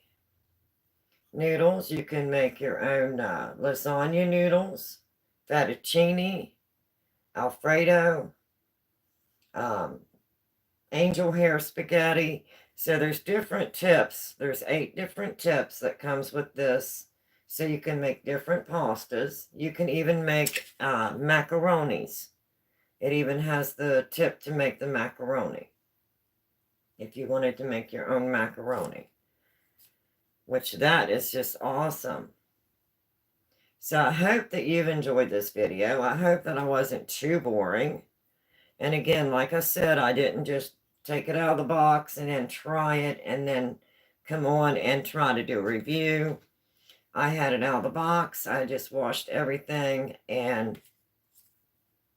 noodles. You can make your own lasagna noodles, fettuccine, Alfredo, angel hair spaghetti. So there's different tips. There's 8 different tips that comes with this. So you can make different pastas. You can even make macaronis. It even has the tip to make the macaroni. If you wanted to make your own macaroni. Which that is just awesome. So I hope that you've enjoyed this video. I hope that I wasn't too boring. And again, like I said, I didn't just take it out of the box and then try it and then come on and try to do a review. I had it out of the box. I just washed everything and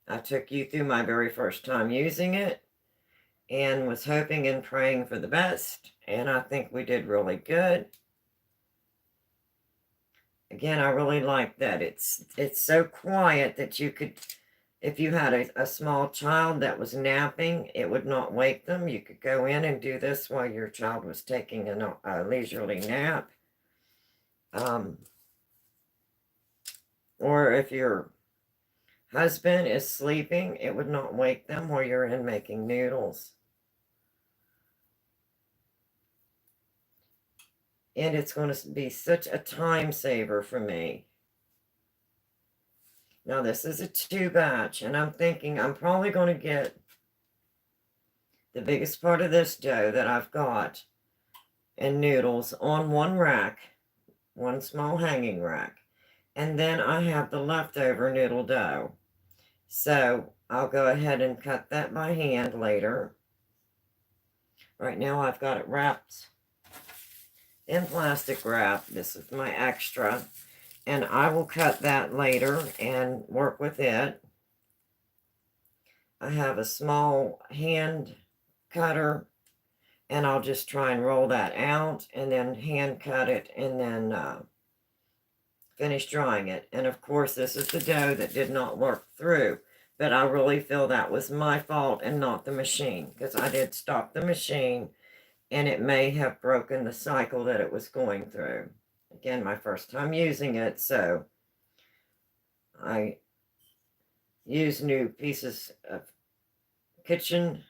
I took you through my very first time using it and was hoping and praying for the best. And I think we did really good. Again, I really like that. It's so quiet that you could, if you had a small child that was napping, it would not wake them. You could go in and do this while your child was taking a leisurely nap. Or if your husband is sleeping, it would not wake them while you're in making noodles. And it's going to be such a time saver for me. Now this is a 2 batch, and I'm thinking I'm probably going to get the biggest part of this dough that I've got and noodles on one rack, one small hanging rack. And then I have the leftover noodle dough. So I'll go ahead and cut that by hand later. Right now I've got it wrapped in plastic wrap. This is my extra. And I will cut that later and work with it. I have a small hand cutter. And I'll just try and roll that out and then hand cut it and then finish drying it. And of course, this is the dough that did not work through. But I really feel that was my fault and not the machine, because I did stop the machine and it may have broken the cycle that it was going through. Again, my first time using it, so I use new pieces of kitchen,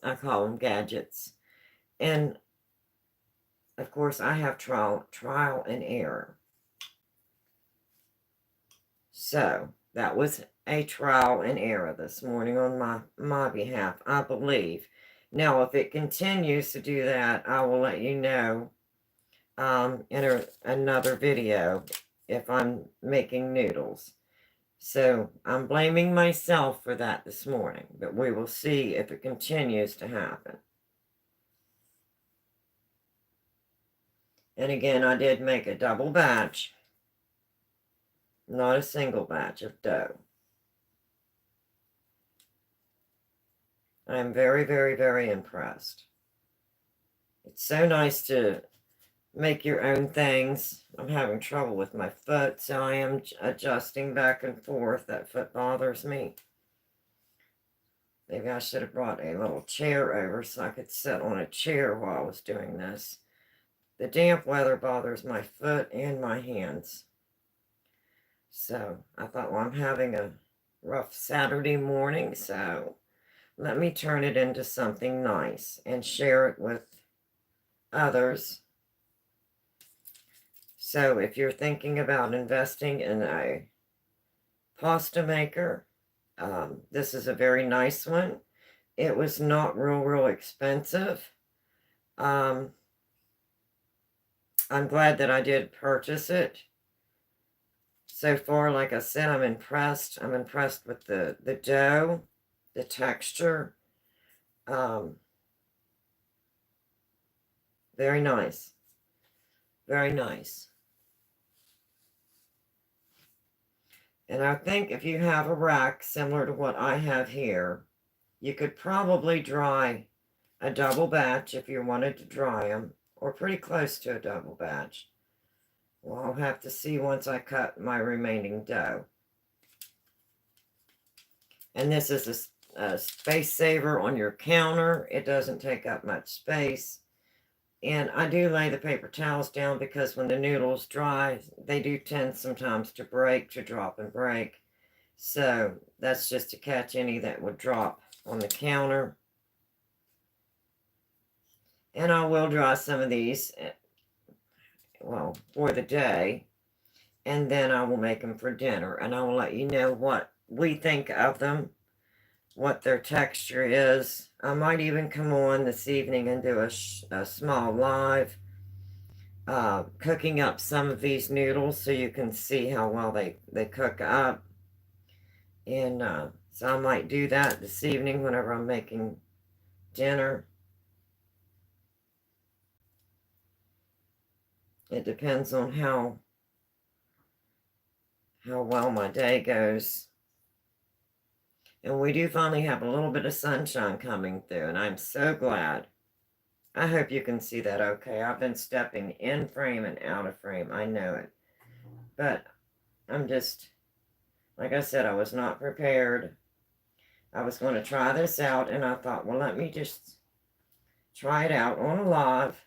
I call them gadgets. And of course, I have trial and error. So that was a trial and error this morning on my behalf, I believe. Now, if it continues to do that, I will let you know in another video if I'm making noodles. So I'm blaming myself for that this morning, but we will see if it continues to happen. And again, I did make a double batch, not a single batch of dough. I'm very, very, very impressed. It's so nice to make your own things. I'm having trouble with my foot, so I am adjusting back and forth. That foot bothers me. Maybe I should have brought a little chair over so I could sit on a chair while I was doing this. The damp weather bothers my foot and my hands. So I thought, well, I'm having a rough Saturday morning, so let me turn it into something nice and share it with others. So if you're thinking about investing in a pasta maker, this is a very nice one. It was not real expensive. I'm glad that I did purchase it. So far, like I said, I'm impressed. I'm impressed with the dough, the texture. Very nice. Very nice. And I think if you have a rack similar to what I have here, you could probably dry a double batch if you wanted to dry them, or pretty close to a double batch. Well, I'll have to see once I cut my remaining dough. And this is a space saver on your counter. It doesn't take up much space. And I do lay the paper towels down because when the noodles dry, they do tend sometimes to break, to drop and break. So that's just to catch any that would drop on the counter. And I will dry some of these, well, for the day. And then I will make them for dinner. And I will let you know what we think of them, what their texture is. I might even come on this evening and do a small live cooking up some of these noodles so you can see how well they cook up. And so I might do that this evening whenever I'm making dinner. It depends on how well my day goes. And we do finally have a little bit of sunshine coming through, and I'm so glad. I hope you can see that okay. I've been stepping in frame and out of frame. I know it. But I'm just, like I said, I was not prepared. I was going to try this out, and I thought, well, let me just try it out on a live.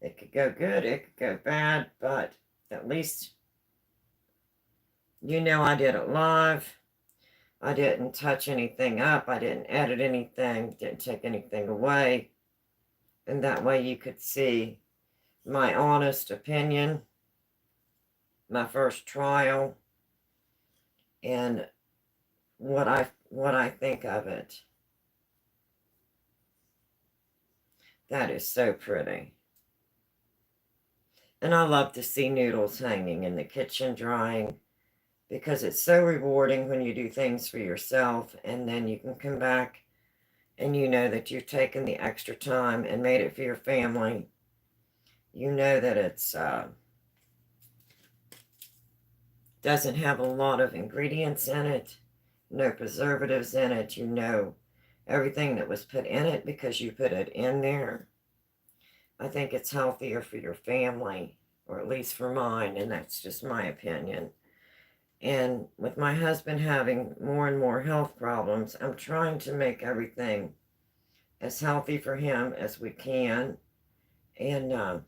It could go good, it could go bad, but at least you know I did it live. I didn't touch anything up. I didn't edit anything, didn't take anything away. And that way you could see my honest opinion, my first trial, and what I think of it. That is so pretty. And I love to see noodles hanging in the kitchen drying, because it's so rewarding when you do things for yourself and then you can come back and you know that you've taken the extra time and made it for your family. You know that it's doesn't have a lot of ingredients in it, no preservatives in it. You know everything that was put in it because you put it in there. I think it's healthier for your family. or at least for mine, and that's just my opinion. And with my husband having more and more health problems, I'm trying to make everything as healthy for him as we can. And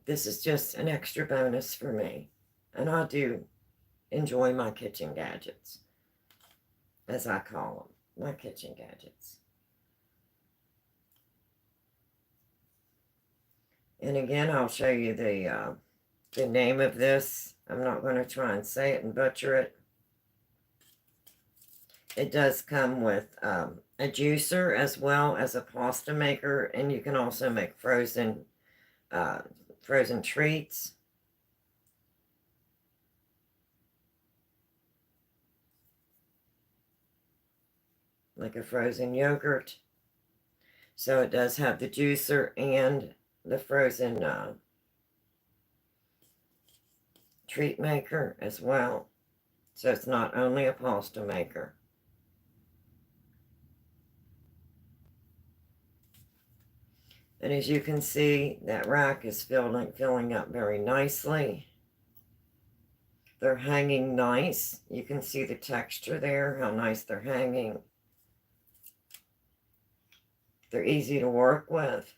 this is just an extra bonus for me. And I do enjoy my kitchen gadgets, as I call them, my kitchen gadgets. And again, I'll show you the name of this. I'm not going to try and say it and butcher it. It does come with a juicer as well as a pasta maker, and you can also make frozen treats. Like a frozen yogurt. So it does have the juicer and the frozen treat maker as well. So it's not only a pasta maker. And as you can see, that rack is filling up very nicely. They're hanging nice. You can see the texture there, how nice they're hanging. They're easy to work with.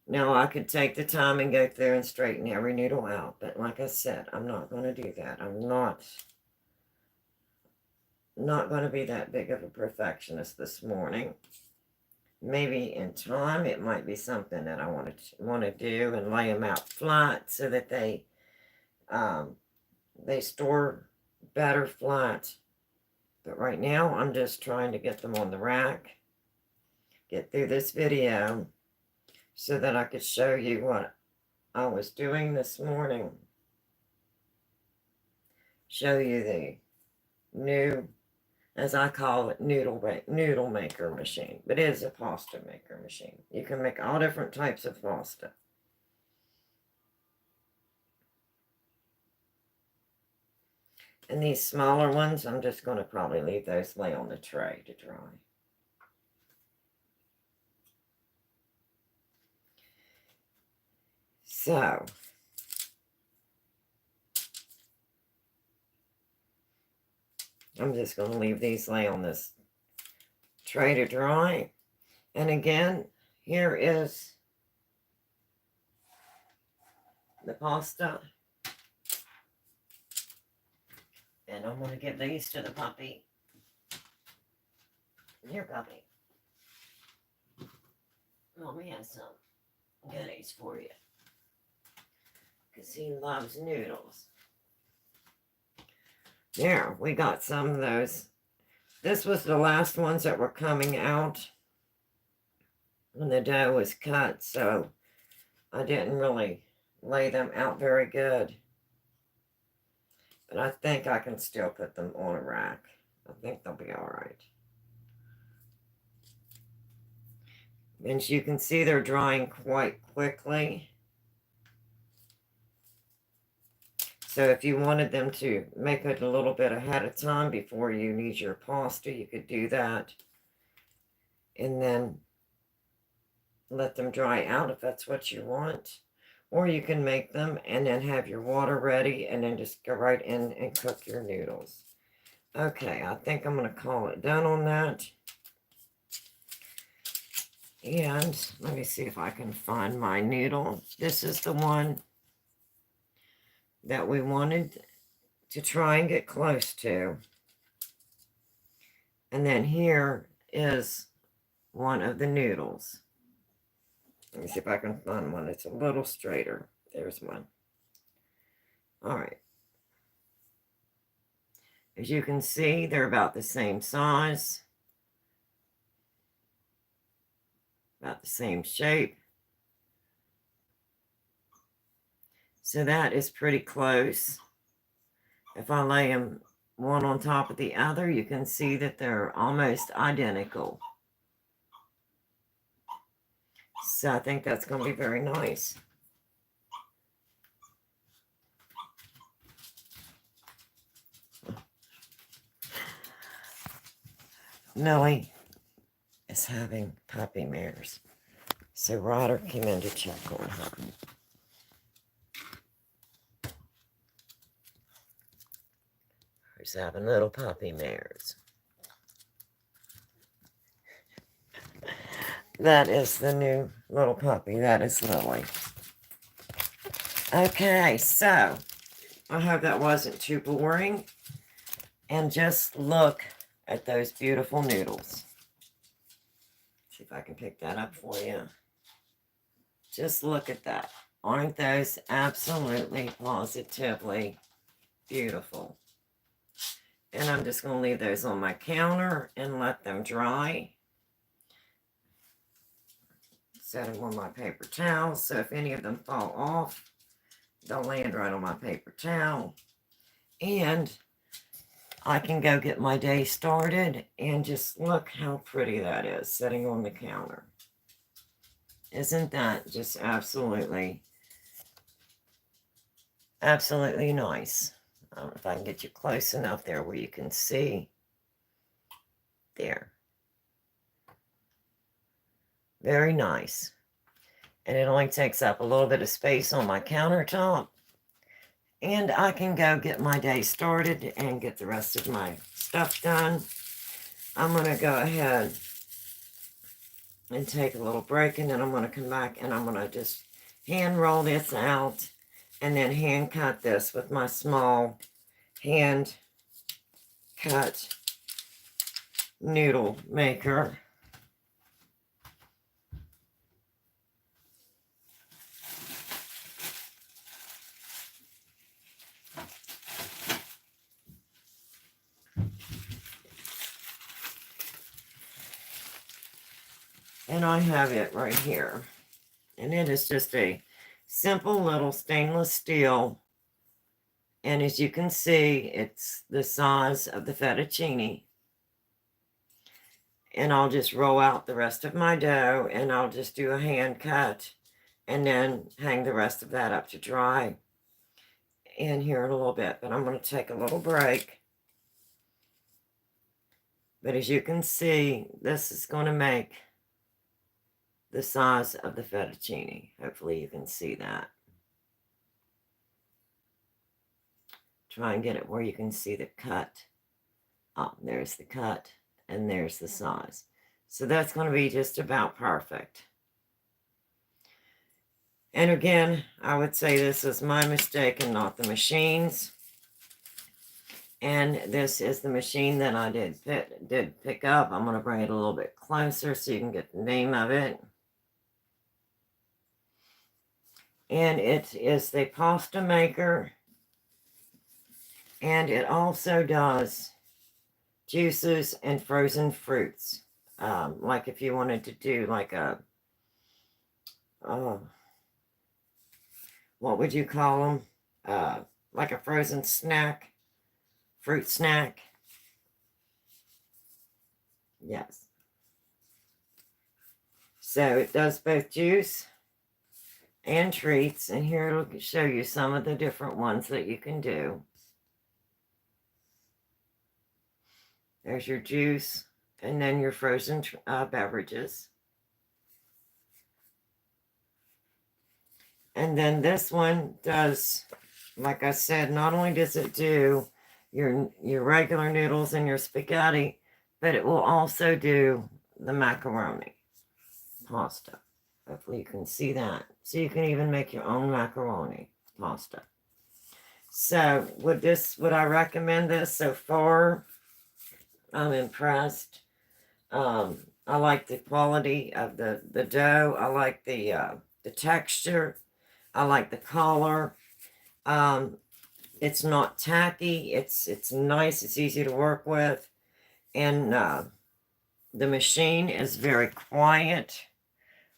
Now, I could take the time and go through and straighten every noodle out, but like I said, I'm not going to do that. I'm not going to be that big of a perfectionist this morning. Maybe in time, it might be something that I want to do and lay them out flat so that they store better flat. But right now, I'm just trying to get them on the rack, get through this video, so that I could show you what I was doing this morning. Show you the new, as I call it, noodle maker machine. But it is a pasta maker machine. You can make all different types of pasta. And these smaller ones, I'm just going to probably leave those lay on the tray to dry. So, I'm just going to leave these lay on this tray to dry. And again, here is the pasta. And I'm going to give these to the puppy. Here, puppy. Mommy has some goodies for you. Because he loves noodles. There, we got some of those. This was the last ones that were coming out when the dough was cut, so I didn't really lay them out very good. But I think I can still put them on a rack. I think they'll be all right. And as you can see, they're drying quite quickly. So if you wanted them to make it a little bit ahead of time before you need your pasta, you could do that. And then let them dry out if that's what you want. Or you can make them and then have your water ready and then just go right in and cook your noodles. Okay, I think I'm going to call it done on that. And let me see if I can find my noodle. This is the one that we wanted to try and get close to. And then here is one of the noodles. Let me see if I can find one that's a little straighter. There's one. All right. As you can see, they're about the same size. About the same shape. So that is pretty close. If I lay them one on top of the other, you can see that they're almost identical. So I think that's going to be very nice. Millie is is having puppy mares. So Ryder came in to check on her. She's having little puppy mares. That is the new little puppy. That is Lily. Okay, so I hope that wasn't too boring. And just look at those beautiful noodles. See if I can pick that up for you. Just look at that. Aren't those absolutely, positively beautiful? And I'm just going to leave those on my counter and let them dry. Set them on my paper towel, so if any of them fall off, they'll land right on my paper towel. And I can go get my day started, and just look how pretty that is sitting on the counter. Isn't that just absolutely, absolutely nice? I don't know if I can get you close enough there where you can see. There. Very nice. And it only takes up a little bit of space on my countertop. And I can go get my day started and get the rest of my stuff done. I'm going to go ahead and take a little break, and then I'm going to come back and I'm going to just hand roll this out and then hand cut this with my small hand cut noodle maker. And I have it right here. And it is just a simple little stainless steel. And as you can see, it's the size of the fettuccine. And I'll just roll out the rest of my dough, and I'll just do a hand cut and then hang the rest of that up to dry in here in a little bit. But I'm going to take a little break. But as you can see, this is going to make the size of the fettuccine. Hopefully you can see that. Try and get it where you can see the cut. Oh, there's the cut, and there's the size. So that's going to be just about perfect. And again, I would say this is my mistake and not the machine's. And this is the machine that I did pick up. I'm going to bring it a little bit closer so you can get the name of it. And it is the pasta maker. And it also does juices and frozen fruits. Like if you wanted to do like a, what would you call them? Like a frozen snack, fruit snack. Yes. So it does both juice and treats. And here it'll show you some of the different ones that you can do. There's your juice, and then your frozen beverages. And then this one does, like I said, not only does it do your regular noodles and your spaghetti, but it will also do the macaroni pasta. Hopefully you can see that. So you can even make your own macaroni pasta. So would I recommend this so far? I'm impressed. I like the quality of the dough. I like the texture. I like the color. It's not tacky. It's nice. It's easy to work with. And the machine is very quiet.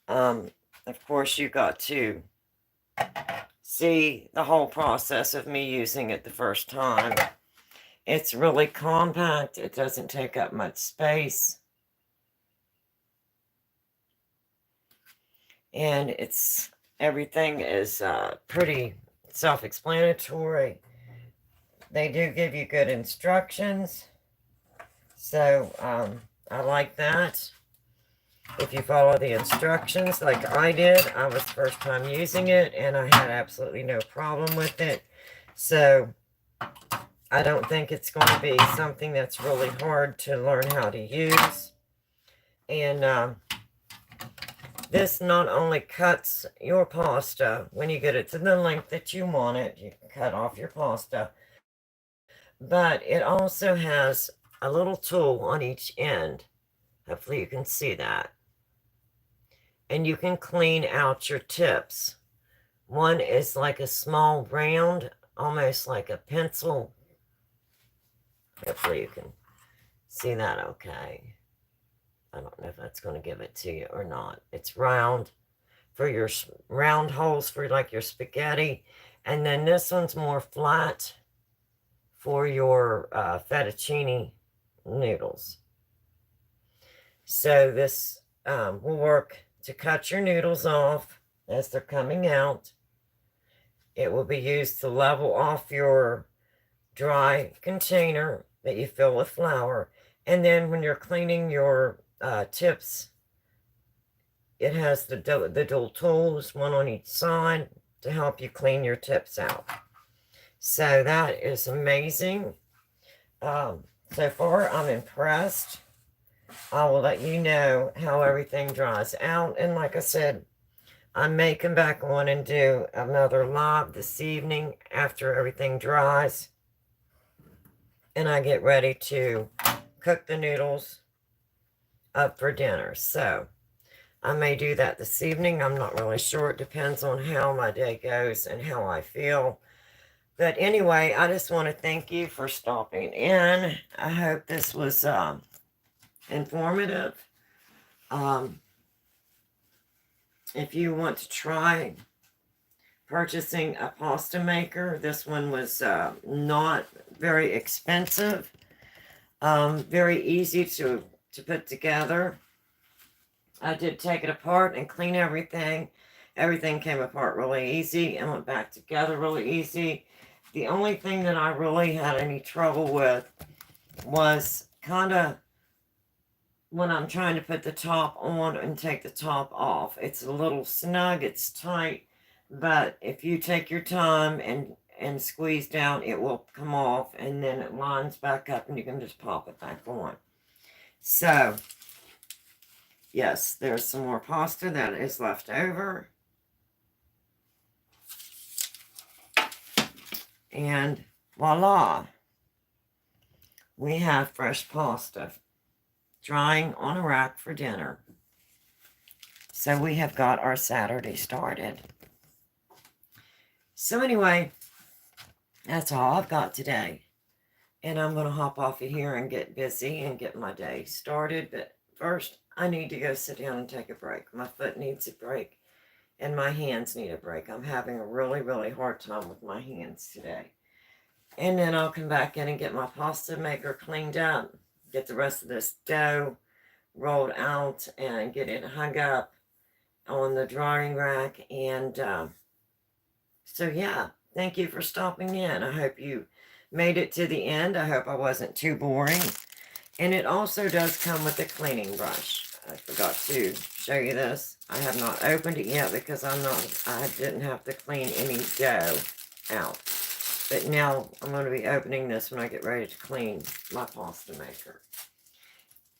Of course, you got to see the whole process of me using it the first time. It's really compact. It doesn't take up much space. And everything is pretty self-explanatory. They do give you good instructions. So I like that. If you follow the instructions like I did, I was the first time using it and I had absolutely no problem with it. So I don't think it's going to be something that's really hard to learn how to use. And this not only cuts your pasta when you get it to the length that you want it, you can cut off your pasta, but it also has a little tool on each end. Hopefully you can see that. And you can clean out your tips. One is like a small round, almost like a pencil. Hopefully you can see that okay. I don't know if that's going to give it to you or not. It's round for your round holes for like your spaghetti. And then this one's more flat for your fettuccine noodles. So this will work to cut your noodles off as they're coming out. It will be used to level off your dry container that you fill with flour. And then when you're cleaning your tips, it has the dual tools, one on each side, to help you clean your tips out. So that is amazing. So far, I'm impressed. I will let you know how everything dries out. And like I said, I may come back on and do another live this evening after everything dries. And I get ready to cook the noodles up for dinner. So I may do that this evening. I'm not really sure. It depends on how my day goes and how I feel. But anyway, I just want to thank you for stopping in. I hope this was informative. If you want to try purchasing a pasta maker, this one was not very expensive. Very easy to put together. I did take it apart and clean everything. Everything came apart really easy and went back together really easy. The only thing that I really had any trouble with was kind of when I'm trying to put the top on and take the top off. It's a little snug, it's tight, but if you take your time and squeeze down, it will come off and then it lines back up and you can just pop it back on. So, yes, there's some more pasta that is left over. And voila, we have fresh pasta drying on a rack for dinner. So we have got our Saturday started. So anyway, that's all I've got today. And I'm going to hop off of here and get busy and get my day started. But first, I need to go sit down and take a break. My foot needs a break. And my hands need a break. I'm having a really, really hard time with my hands today. And then I'll come back in and get my pasta maker cleaned up, get the rest of this dough rolled out, and get it hung up on the drying rack. And so, yeah, thank you for stopping in. I hope you made it to the end. I hope I wasn't too boring. And it also does come with a cleaning brush. I forgot to show you this. I have not opened it yet because I didn't have to clean any dough out. But now I'm going to be opening this when I get ready to clean my pasta maker.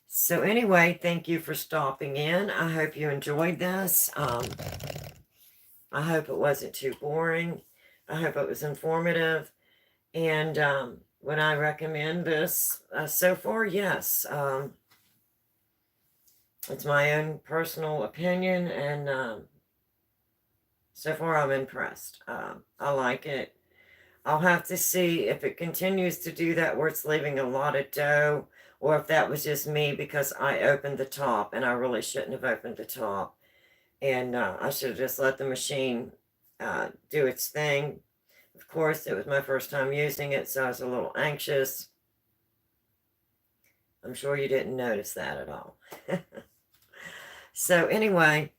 So anyway, thank you for stopping in. I hope you enjoyed this. I hope it wasn't too boring. I hope it was informative. And would I recommend this so far? Yes. It's my own personal opinion, and so far I'm impressed. I like it. I'll have to see if it continues to do that where it's leaving a lot of dough, or if that was just me because I opened the top, and I really shouldn't have opened the top. And I should have just let the machine do its thing. Of course, it was my first time using it, so I was a little anxious. I'm sure you didn't notice that at all. So anyway,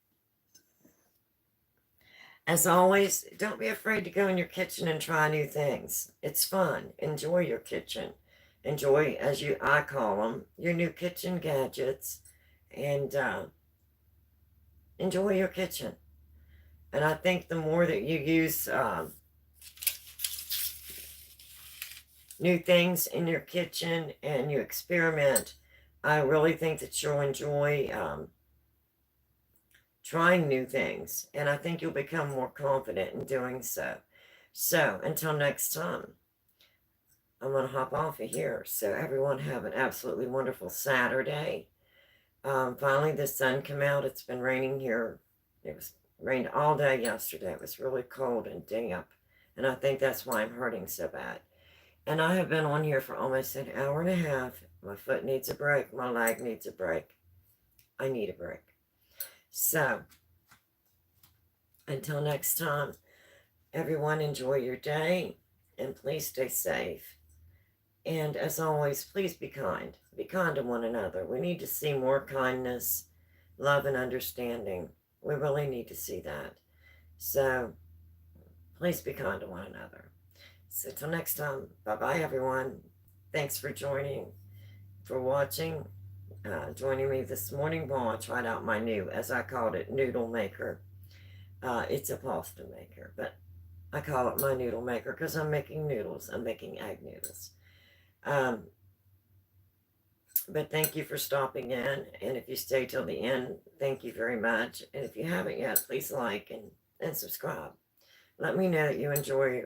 as always, don't be afraid to go in your kitchen and try new things. It's fun. Enjoy your kitchen. Enjoy, I call them, your new kitchen gadgets. And enjoy your kitchen. And I think the more that you use new things in your kitchen and you experiment, I really think that you'll enjoy trying new things. And I think you'll become more confident in doing so. So until next time, I'm going to hop off of here. So everyone have an absolutely wonderful Saturday. Finally, the sun came out. It's been raining here. It was rained all day yesterday. It was really cold and damp. And I think that's why I'm hurting so bad. And I have been on here for almost an hour and a half. My foot needs a break. My leg needs a break. I need a break. So, until next time, everyone enjoy your day. And please stay safe. And as always, please be kind. Be kind to one another. We need to see more kindness, love, and understanding. We really need to see that. So please be kind to one another. So till next time, bye-bye, everyone. Thanks for watching, joining me this morning while I tried out my new, as I called it, noodle maker. It's a pasta maker, but I call it my noodle maker because I'm making noodles. I'm making egg noodles. But thank you for stopping in, and if you stay till the end, thank you very much. And if you haven't yet, please like and subscribe. Let me know that you enjoy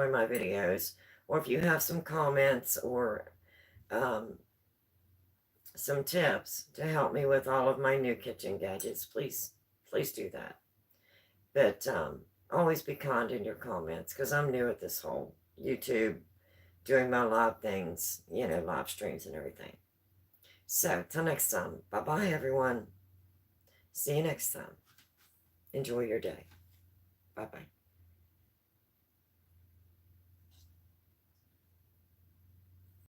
my videos, or if you have some comments or some tips to help me with all of my new kitchen gadgets, please do that. But always be kind in your comments, because I'm new at this whole YouTube, doing my live things, live streams and everything. So, till next time, bye-bye, everyone. See you next time. Enjoy your day. Bye-bye.